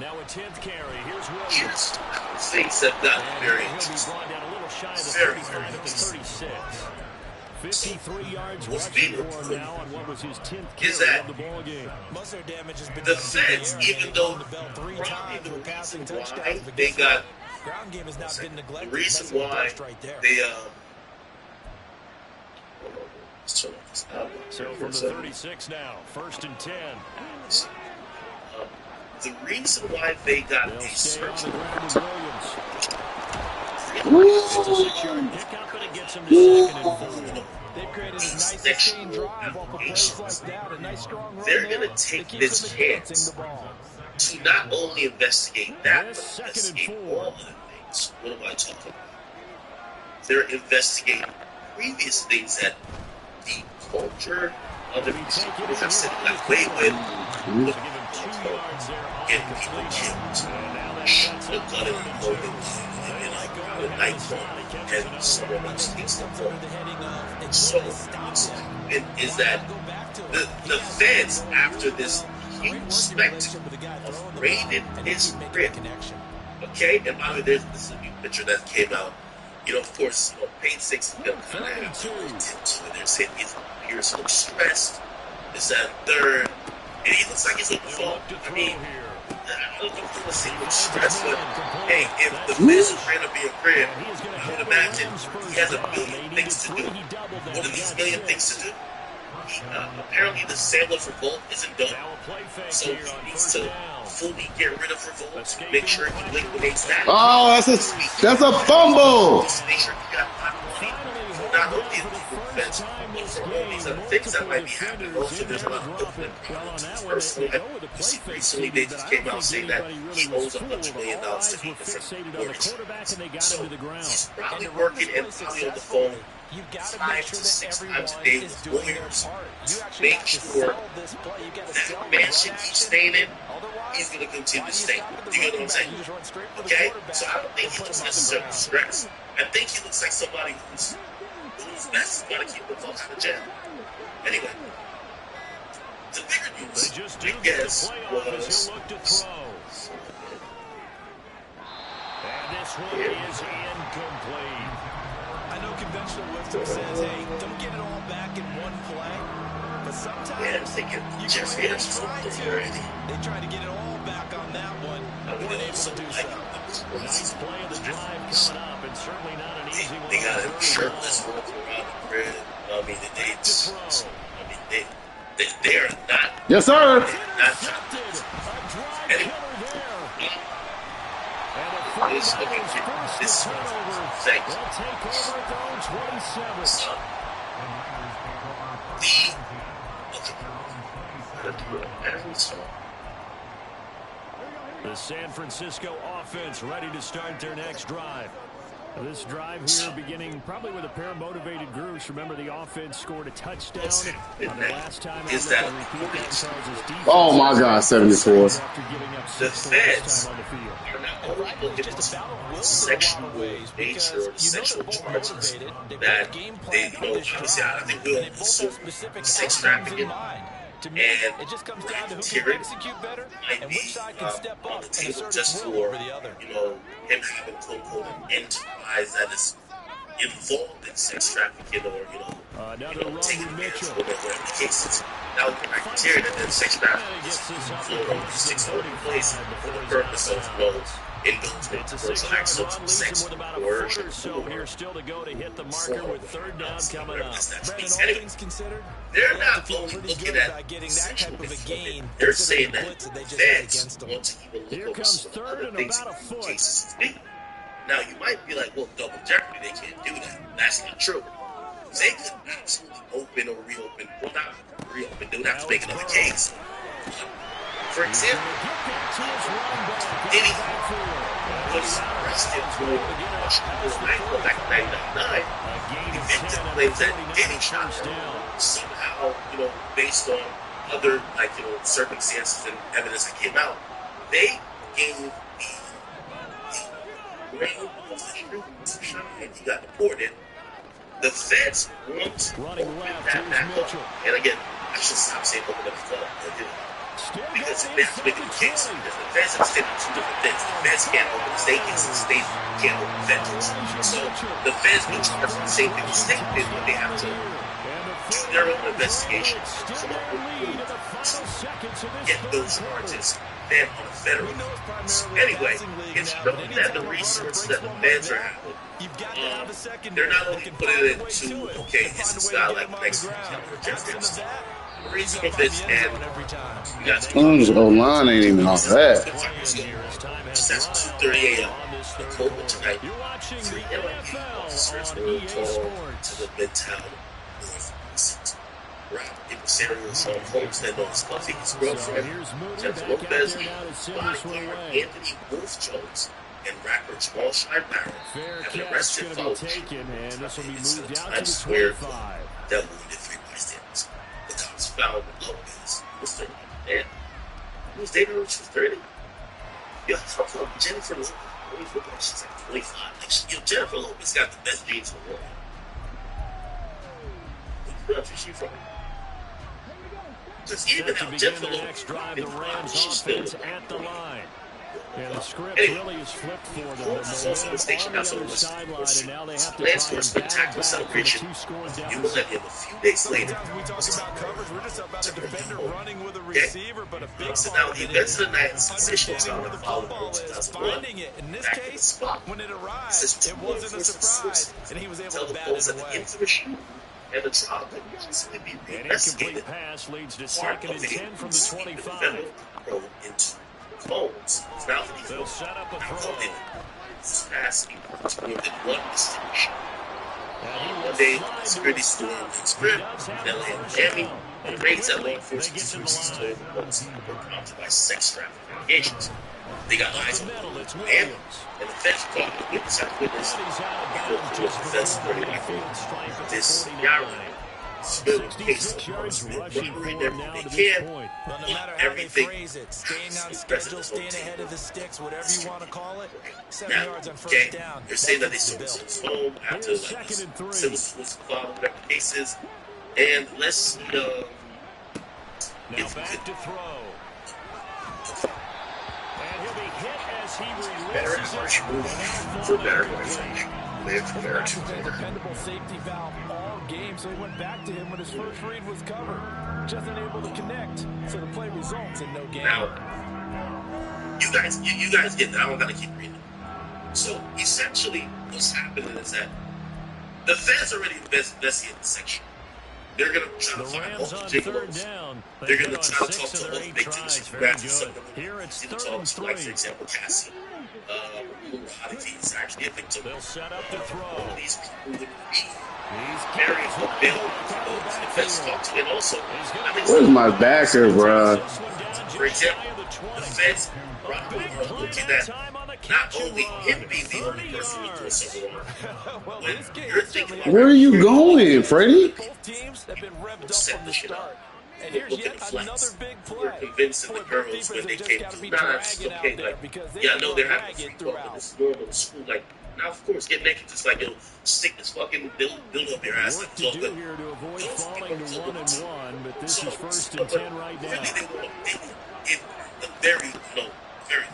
Now a 10th carry. Here's Williams. Here's things that got very interesting. Brought down a little shy of the Very, 35 very at the interesting. 36. 53 yards What's rushing being for him now on what was his 10th is carry that of the ball game. Most of their damage has been the feds, even though probably probably the with passing reason why touchdowns, but they guess got what? Ground game has not been the neglected. reason That's a why bust right there. they let's turn this out. So from the 36 now, 1st and 10. The reason why they got They'll a stay on search the ground with Williams. Woo! It's a 6-yard pickup, and it gets him to 2nd and 4. They've created a nice sustained drive off of plays like that. A nice strong run they're there going to take keep this them chance advancing the ball. to not only investigate that, but Yes, 2nd and investigate 4. all other things. What am I talking about? They're investigating previous things that the culture of the receivers have said that way with. Look, getting people killed. The gun in the morning, and the nightfall, and someone else takes the ball. So, is that the fans, after this huge spectacle of raiding his crib, okay? And by the way, this is a new picture that came out. You know, of course, Payne 6 is going to kind of have to it. They're saying he appears looks stressed. This and third. And he looks like he's looking for, I mean, I don't know if he's looking stressed, but hey, if the fans is trying to be a crib, I would imagine he has a million things to do. What are these million things to do? Apparently the Sandler Revolt isn't done, so he needs to fully get rid of Revolt, make sure he liquidates that. Oh, that's a fumble. Just make sure he got hot money for not only the defense, but for all these other things that might be happening. Also, there's a lot of different personally. Recently, they just came out saying that he owes $100 million to different lawyers. So he's probably working and probably on the phone 5 to 6 times a day with lawyers to make sure that mansion he's staying in, he's going to continue to stay. Do you know what I'm saying? Okay? So I don't think he looks necessarily stressed. I think he looks like somebody who's Those best got to keep the fuck out of jail. Anyway, the bigger news, I guess, was. And this one is incomplete. I know conventional wisdom says, hey, don't get it all back in one play. But sometimes you they tried to get it all back on that one. Weren't able to do so. Nice play of the drive coming up, and certainly not an easy one. They got him shirtless walking around the grid. I mean, they're not. Yes, sir. This looking this thing. They'll take over at their own 27. The San Francisco offense ready to start their next drive. This drive here beginning probably with a pair of motivated groups. Remember, the offense scored a touchdown the last time. Oh my God, 74. The Feds are not only looking at the sexual nature or the sexual charges that they, obviously I think we'll assume sex trafficking. And it just comes down to who can execute better and which side can step up on the table just for, him having quote-unquote an enterprise that is involved in sex trafficking or, taking advantage of whatever the case is. That would be my criteria that sex trafficking is for in place for the purpose of, indulgent commercial acts of sex, coercion, so here still to go to hit the marker with third down coming up. Anyway, they're not only looking at sexual gain. They're saying that feds want to even look over some other things in cases. Now, you might be like, well, double jeopardy, they can't do that. That's not true. They could absolutely open or reopen. Well, not reopen. They would have to make another case. For example, Diddy was arrested for back in 1999. The victim claims that Diddy shot him somehow, based on other, circumstances and evidence that came out. They gave the brain of the shooting and he got deported. The feds want to open that back up. And again, I should stop saying open up the club. Because they have to make a case. Because the feds have stated two different things. The feds can't open the state case, and the state can't open the fed case. So the feds do charge the same thing the state did, but they have to do their own investigation. So get those charges then on a federal level. Anyway, it's noted that the resources that the feds are having, they're not only putting it into, okay, is this guy like Mexican or justice? The reason for this, and you got line ain't even all that. That's 2:30 a.m. October tonight. 3 LAPD officers were called to the Midtown North precinct. Rob Impresario Sean Homestead known as Puffy, his girlfriend, Jennifer Lopez, bodyguard Anthony Wolf Jones, and rapper Jamal Shine Barrett have been arrested following the Times Square that wounded 3 bystanders. The cops found Lopez was 30, and he was dating her when she was 30. Jennifer Lopez, she's like 25. Jennifer Lopez got the best genes in the world. Where is she from? Because even now, Jennifer Lopez, the Rams offense at the line. And the script really is flipped for them. Also the station now, so Lance for a spectacular celebration. You will let him a few days later. We talk about coverage, we're just about a defender running with a receiver, but a big so now the events of the night, sensational time that followed in 2001. Finding it. In this case, when it arrived, it wasn't a surprise, and he was able to bat it away. Infamous shoot and the trial could easily be reinvestigated. Pass leads to second and 10 from the 25. Into phones. Now that he will set up a throw. This pass toward the one distinction. One day, the security store in Script, LA and Miami, and raids at law enforcement services told the ones were prompted by sex trafficking allegations. They got eyes on Miami, and the feds caught the witness after witness. He wrote to the defense security rifle. This Yara 66 yards rushing for him now to this point. Well, no matter how they phrase it, staying on schedule, staying ahead of the sticks, whatever you want to call it, 7 yards on first down. They're saying that they sold his home after like Simmons was involved, whatever the case is. And let's see. Now back to throw. And he'll be hit as he releases it. For better organization. A dependable safety valve all game, so he went back to him when his first read was covered. Just unable to connect, so the play results in no gain. Now, you guys get that. I don't gotta keep reading. So essentially, what's happening is that the fans already investigated the section. They're gonna try to find all the jiggles. They're gonna try to talk to all the victims. Here it's third and three. Like, for example, Cassie. He's actually a victim. They'll set up the throw. These people would be very available to the defense talk to. And also, where's my backer, bruh? For example, the fans probably are looking at not only him being the only person who's doing something wrong. When you're thinking about where are you going, Freddie? Both teams have been revved up from the start. And here's yet another big play. We're convinced that the girls, when they came to Knots, okay, like, yeah, no, they're having free throw, but it's normal in school. Like, now, of course, get naked, just like, yo, stick this fucking build up your ass. Like, it's all good. Here to avoid falling to 1-1, but this is 1st and 10 right now. Really, they want Diddy. In the very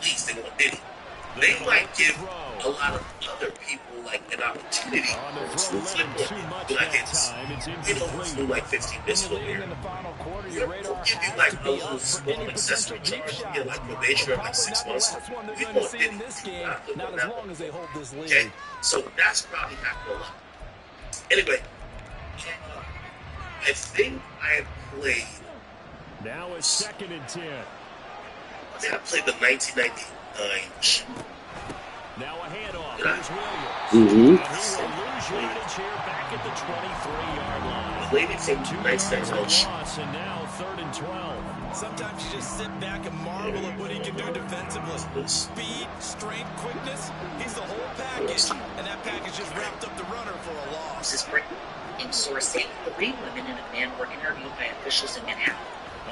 least, they want Diddy. They might give a lot of other people like an opportunity to flip one. Like it's, like 15 minutes over here. We'll give you like a little small accessory charge. You get like probation of like 6 months. We want Diddy. Okay, so that's probably happening a lot. Anyway, I think I have played. Now it's 2nd and 10. I think I played the 1999. Now a handoff. There's Williams. Mm-hmm. And he will lose yardage here back at the 23-yard line. Played it from 1999. Loss, and now 3rd and 12. Sometimes you just sit back and marvel at what he can do defensively. Speed, strength, quickness. He's the whole package, and that package just wrapped up the runner for a loss. This is breaking sourcing. 3 women and a man were interviewed by officials in Manhattan,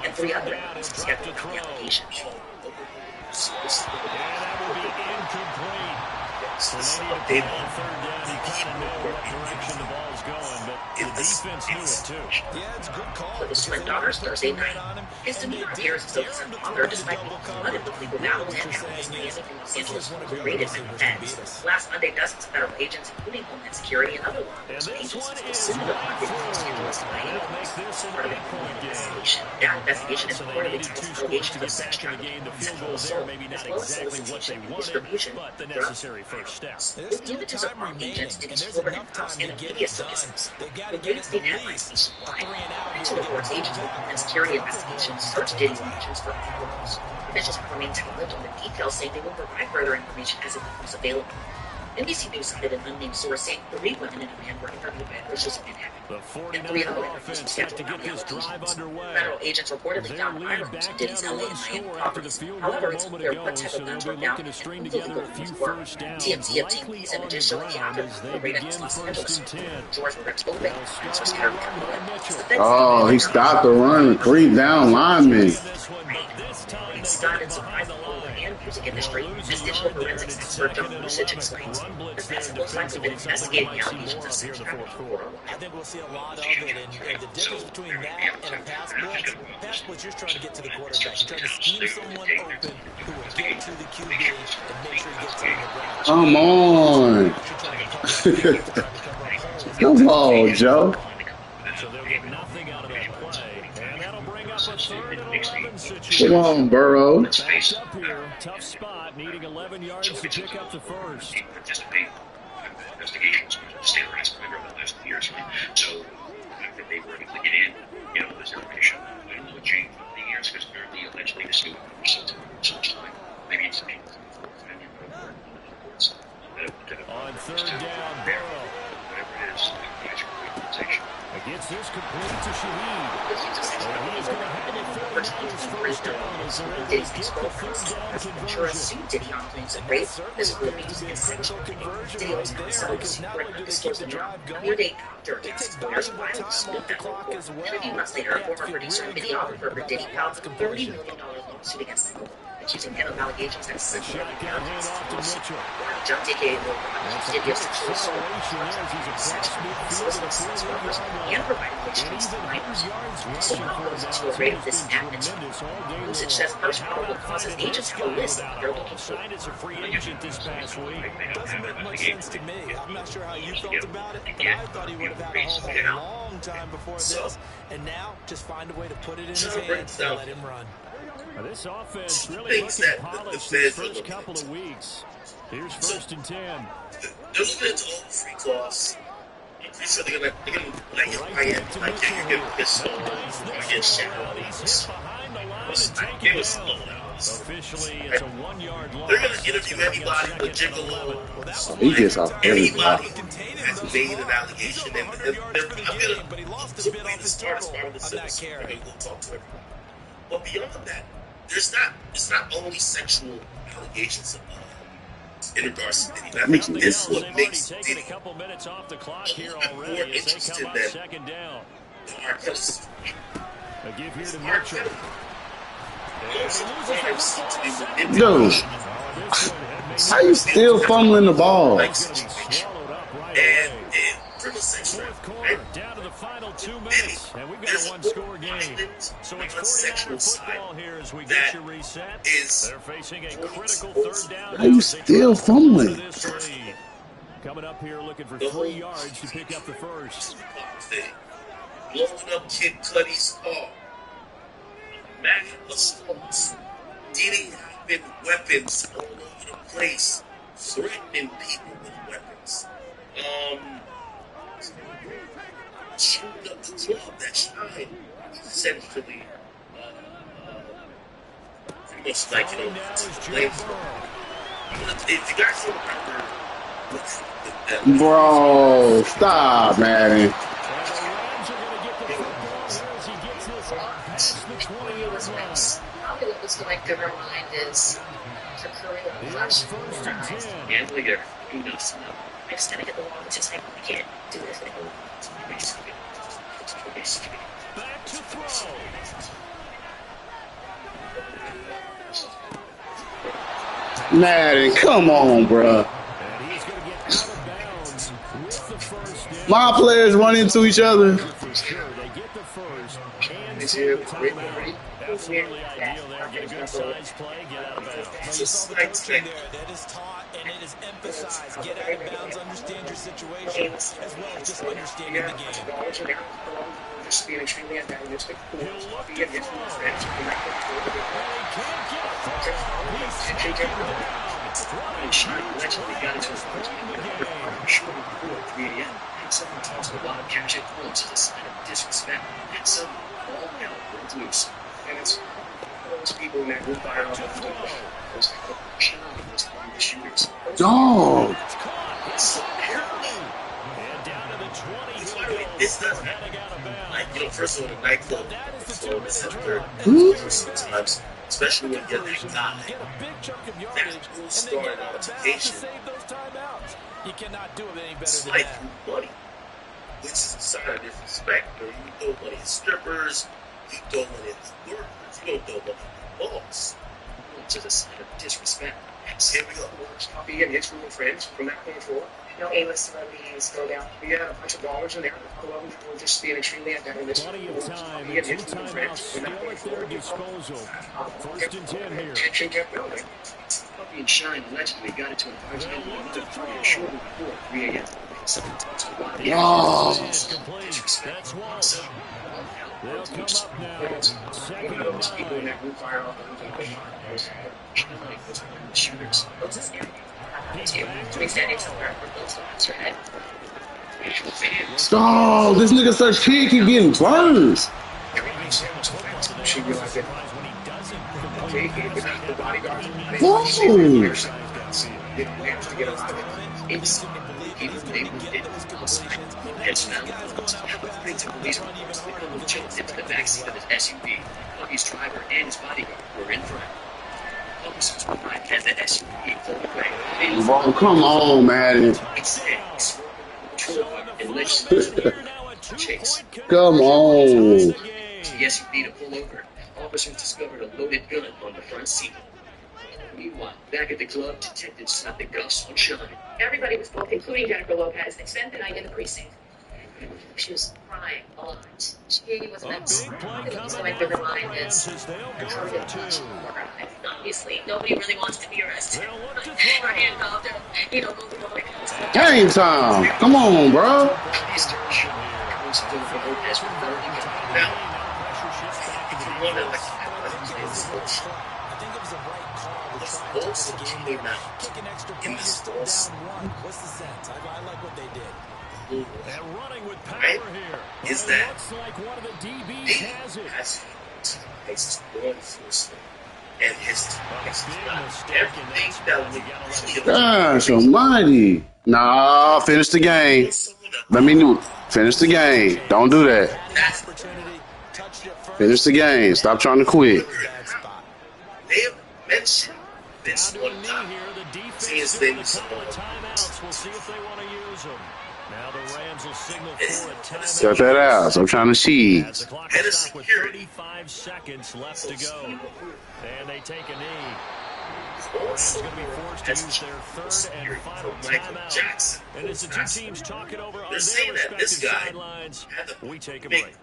and 3 other evidence scheduled for the application. And that will be incomplete. So they need to call 3rd down. You kind of know what direction the ball's going, but the defense knew it too. Yeah, it's a good call. It was Twin Daughters Thursday night. His demeanor appears as though he's a father despite being flooded with legal battles and challenges amazing from Los Angeles were raided by the feds. Last Monday, dozens of federal agents, including Homeland Security and other law enforcement agencies, sued upon the Los Angeles Miami as part of an investigation. That investigation is reportedly ties allegations of sex trafficking, sexual assault, as well as solicitation and distribution of drugs. With the images of armed agents to explore an house and a media circus, the Great State headlines nationwide. To the court's agents with Homeland Security investigations searched Diddy locations for criminals. Officials have remained silent on the details, saying they will provide further information as it becomes available. NBC News cited an unnamed source saying 3 women and a man were interviewed by officials in Manhattan. And 3 other interviews were scheduled around the allegations. Federal agents reportedly found firearms in Diddy's LA and Miami properties. However, it's unclear what type of guns were found and who the legal owners were. TMZ obtained these images showing the after the raid against Los Angeles. Doors were ripped open, guns were scattered everywhere. Oh, he stopped the run, 3 down linemen. Scott and surprised the whole and music industry, as digital forensics expert John Lusich explains. The feds have most likely been investigating the allegations of sex trafficking for a while. I think we'll see a lot of it, and the difference between that and a pass blitz, you're trying to get to the quarterback. You're trying to scheme someone open who will get to the QB and make sure he gets on the ground. Come on. Come on, Joe. So they'll get nothing out of that play, and that'll bring up a 3rd and 11 Come situation. on, Burrow. Backed up here, tough spot, needing 11 yards to pick up the first. Participate in investigations to standardize over the last few years. So if they were able to get in, this information, I don't know what changed over the years because apparently allegedly the student so much time. Maybe it's something on 3rd down, Burrow. Whatever it is, the guys are organization. Gets this complete to Shaheed. He is going to have it 49ers first down as they're able to get the third down conversion. Diddy on things and great. This will be a critical conversion Diddy right was there, so because not only do they keep scores the them out. drive going, Here they counter they against take players valuable time off the clock as well. A few months later, former producer and videographer for Diddy filed a $30 million lawsuit against them, accusing him of allegations that sexually abused John DK Diddy of sexual assault, and providing witnesses to minors. So now goes into a rate of this madness. Usage says first probable causes agents have a list that they're looking for. Signed as a free agent this past week. Doesn't make much sense to me. I'm not sure how you felt about it, but I thought he would have had a home a long time before this, and now just find a way to put it in his hands and let him run. This offense really looking polished these first couple of weeks. Here's 1st and 10. They're looking into all the free calls. I'm pretty sure they're gonna like it. Like you're getting pissed off. You're getting shit on. It was slow down. Officially, it's a 1-yard loss. They're gonna interview anybody with Gigolo. He gets off every block. Anybody has made an allegation, and I'm gonna hopefully the start as part of the sentence. We'll talk to everybody. But beyond that, it's not only sexual allegations in regards to Diddy. I think this is what makes Diddy a couple minutes off the clock here more already as they interested come than up 2nd down. R. Kelly's. A give here to R. Mitchell. Kelly. Most of the time seem to be Dude, how you still fumbling the ball? and criminal sex right? Down to the final 2 minutes, and we've got a one-score game. So it's 49er football here as we get you reset. They're facing a critical 3rd down. How you still fumbling? Coming up here looking for 3 yards to pick up the first. Blowing up Kid Cudi's car. Mac assaults. Diddy having weapons all over the place. Threatening people with weapons. Shooting up the club that Shine essentially pretty much like, flamethrower. If you guys don't remember, Bro, stop, man. Probably what was going through her mind is her career flash before her eyes. And look at her. Who knows? I just gotta get the wall. It's just like, I can't do this anymore. Back to throw. Madden, come on, bro. And he's going to get out of bounds with the first down. My players run into each other. For sure, they get the first and the timeout. Absolutely ideal there. Get a good size play, get out of bounds. You saw the coaching there. That is taught and it is emphasized. Get out of bounds, understand your situation, as well as just understanding the game. Just being extremely antagonistic. He'll look to throw. And he can't get through. He's taken down. And Shine allegedly got into his first short before 3 a.m. And someone tossed a lot of casual clubs to the sign of disrespect. And some all hell broke loose. And it's those people in that group fire off of the Shine was among the shooters. Dog. so apparently, And down to the 20. this doesn't happen. Heading out of bounds. Like, first of all, the nightclub, so this is where sometimes, especially when you're that guy, Get a big chunk of that yardage whole and story then and get out of bounds to altercation, save those timeouts. You cannot do it any better it's than like that. money, which is a sign of disrespect. You throw money at strippers, you throw money at the workers, you don't throw money at the boss. Which is a sign of disrespect. Here we go. copy and his group of friends from that point forward. No A-list celebrities go down. We had a bunch of dollars in there. A couple of them were just being extremely antagonistic. Plenty of time. Copy and Two his group of timeouts friends from still that point at their forward. disposal. 1st and 10 here. Tension kept building. Puppy and Shine allegedly got into an argument with another party shortly before 3 a.m. Someone tossed a lot of Oh. Complete. That's one. They'll come up now. 2nd and Those people in 9. that group fire off the shooters. To be standing somewhere for those ones, right? Dog, this nigga Search Kid keep getting burns. She realized that the bodyguards Whoa. to get alive. It's even when they moved it outside and found they took away from cars. They put little children into the backseat of his SUV. His driver and his bodyguard were in front. Officers were arrived as the SUV pulled away. Bro, come on, man. And legislature chase. Come on. The SUV to pull over. Officers discovered a loaded gun on the front seat. Meanwhile, back at the club, detectives slapped the cuffs on Sean. Everybody was booked, including Jennifer Lopez. They spent the night in the precinct. She was crying a lot. She was a mess. It looks like the line is recorded much more. Obviously, nobody really wants to be arrested. Or handcuffed or, go through the whole Game time. Come on, bro. What's the sense? I like what they did. And running with power Right? here. Is that Looks like one of the DBs he has it. has his going first and his everything that we Gosh almighty. Nah, finish the game. Let me do. Finish the game. Don't do that. Finish the game. Stop trying to quit. they have mentioned this one time. Seems things We'll see if they want to use them. Now the Rams will signal for a timeout. Cut that out. Stop trying to cheese. As the clock is stopped with 35 seconds left to go. And they take a knee. The Rams going to be forced to use their third and final timeout. And as the two teams talk it over on their respective sidelines, we take a break.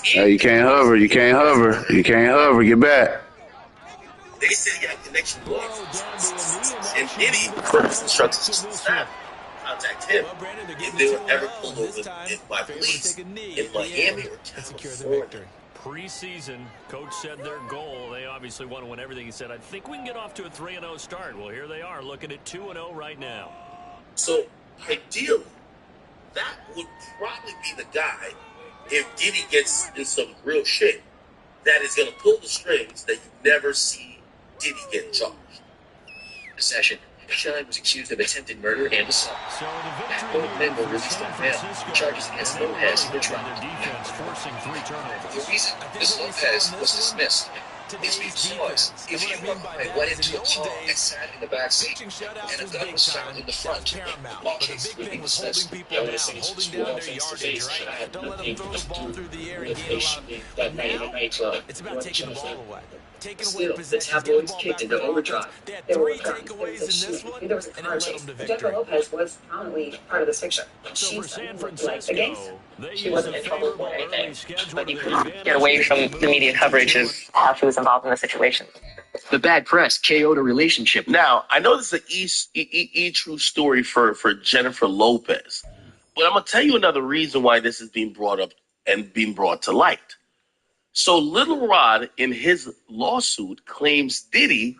Hey, you can't hover. You can't hover. You can't hover. Get back. They said he had connection with law and Diddy first instructed his staff contact him if they were ever pulled over by police in Miami or California. Preseason, coach said their goal, they obviously want to win everything. He said, I think we can get off to a 3-0 start. Well, here they are looking at 2-0 right now. So, ideally, that would probably be the guy, if Diddy gets in some real shit, that is going to pull the strings that you never see Diddy get charged. The session. Sean was accused of attempted murder and assault. Both men were released on bail. Charges against Lopez were dropped. The reason Ms. Lopez was dismissed is because if you went into a car and sat in the back seat and a gun was found in the front, all case would be dismissed. Holding down their yardage, right? Don't let them throw the ball through the air and gain a lot of... Now, it's about taking the ball away. Still, the tabloids kicked into overdrive. There were takeaways in this one. There was a car chase. Jennifer Lopez was prominently part of this picture. So for San Francisco, She wasn't in trouble for anything. But you couldn't get away from the media coverage of how she was involved in the situation. The bad press KO'd a relationship. Now, I know this is an true story for Jennifer Lopez, but I'm going to tell you another reason why this is being brought up and being brought to light. So Little Rod, in his lawsuit, claims Diddy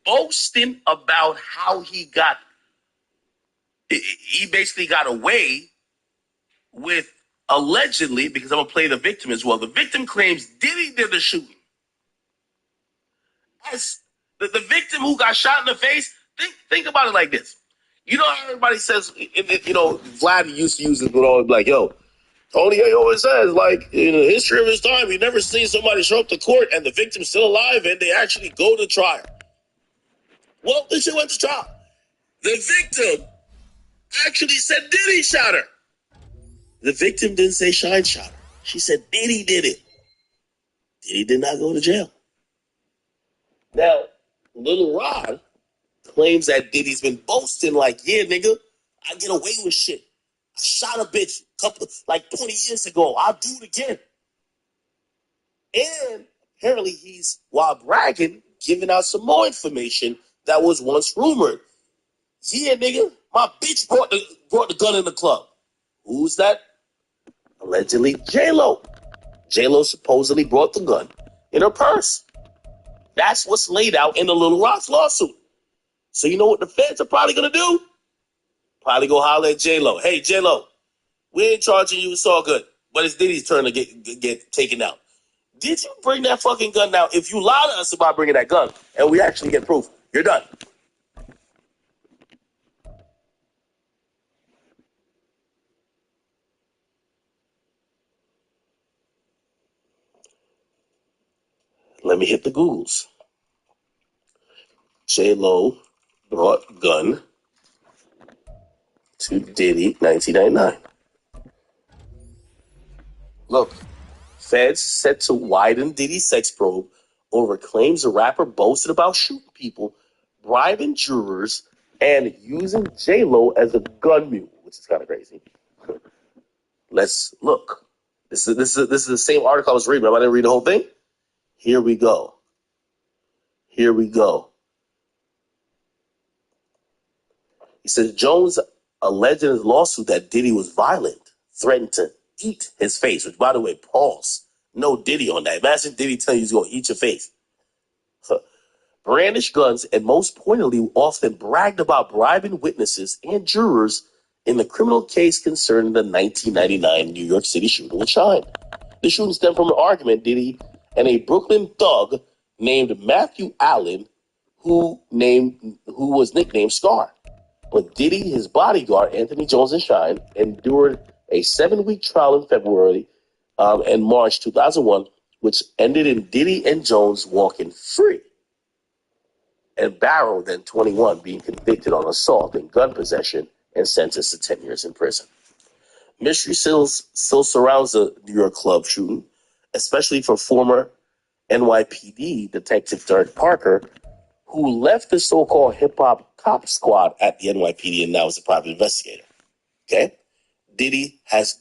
boasting about how he basically got away with, allegedly, because I'm going to play the victim as well. The victim claims Diddy did the shooting. As the victim who got shot in the face, think about it like this. You know how everybody says, Vlad used to use it with all, like, yo, Tony A always says, like, in the history of his time, you never seen somebody show up to court and the victim's still alive and they actually go to trial. Well, this shit went to trial. The victim actually said Diddy shot her. The victim didn't say Shine shot her. She said Diddy did it. Diddy did not go to jail. Now, Little Rod claims that Diddy's been boasting like, yeah, nigga, I get away with shit. I shot a bitch 20 years ago. I'll do it again. And apparently he's, while bragging, giving out some more information that was once rumored. Yeah, nigga, my bitch brought the gun in the club. Who's that? Allegedly, J-Lo. J-Lo supposedly brought the gun in her purse. That's what's laid out in the Little Rock's lawsuit. So you know what the feds are probably going to do? Probably go holler at J-Lo. Hey, J-Lo, we ain't charging you. It's all good. But it's Diddy's turn to get taken out. Did you bring that fucking gun now? If you lie to us about bringing that gun and we actually get proof, you're done. Let me hit the Googles. J-Lo brought gun to Diddy, 1999. Look, feds set to widen Diddy's sex probe over claims the rapper boasted about shooting people, bribing jurors, and using J-Lo as a gun mule, which is kind of crazy. Let's look. This is the same article I was reading. I'm not going to read the whole thing. Here we go. He says Jones alleged in his lawsuit that Diddy was violent, threatened to eat his face, which, by the way, pause. No Diddy on that. Imagine Diddy telling you he's going to eat your face. Brandished guns, and most pointedly, often bragged about bribing witnesses and jurors in the criminal case concerning the 1999 New York City shooting with Shine. The shooting stemmed from an argument Diddy and a Brooklyn thug named Matthew Allen, who was nicknamed Scar. But Diddy, his bodyguard, Anthony Jones and Shine, endured a 7-week trial in February and March 2001, which ended in Diddy and Jones walking free, and Barrow, then 21, being convicted on assault and gun possession and sentenced to 10 years in prison. Mystery still surrounds the New York club shooting, especially for former NYPD Detective Derek Parker, who left the so-called hip-hop cop squad at the NYPD and now is a private investigator. Okay? Diddy has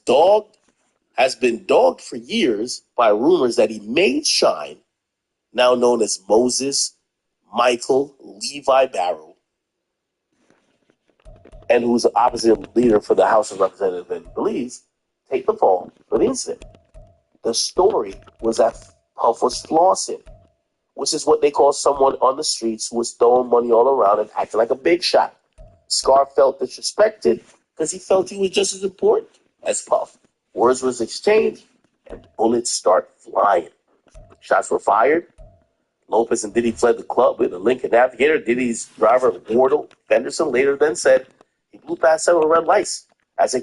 been dogged for years by rumors that he made Shine, now known as Moses Michael Levi Barrow, and who's the opposite leader for the House of Representatives in Belize, take the fall for the incident. The story was that Puff was flossing, which is what they call someone on the streets who was throwing money all around and acting like a big shot. Scar felt disrespected because he felt he was just as important as Puff. Words was exchanged, and bullets start flying. Shots were fired. Lopez and Diddy fled the club with a Lincoln Navigator. Diddy's driver, Wardle Fenderson, later then said he blew past several red lights as a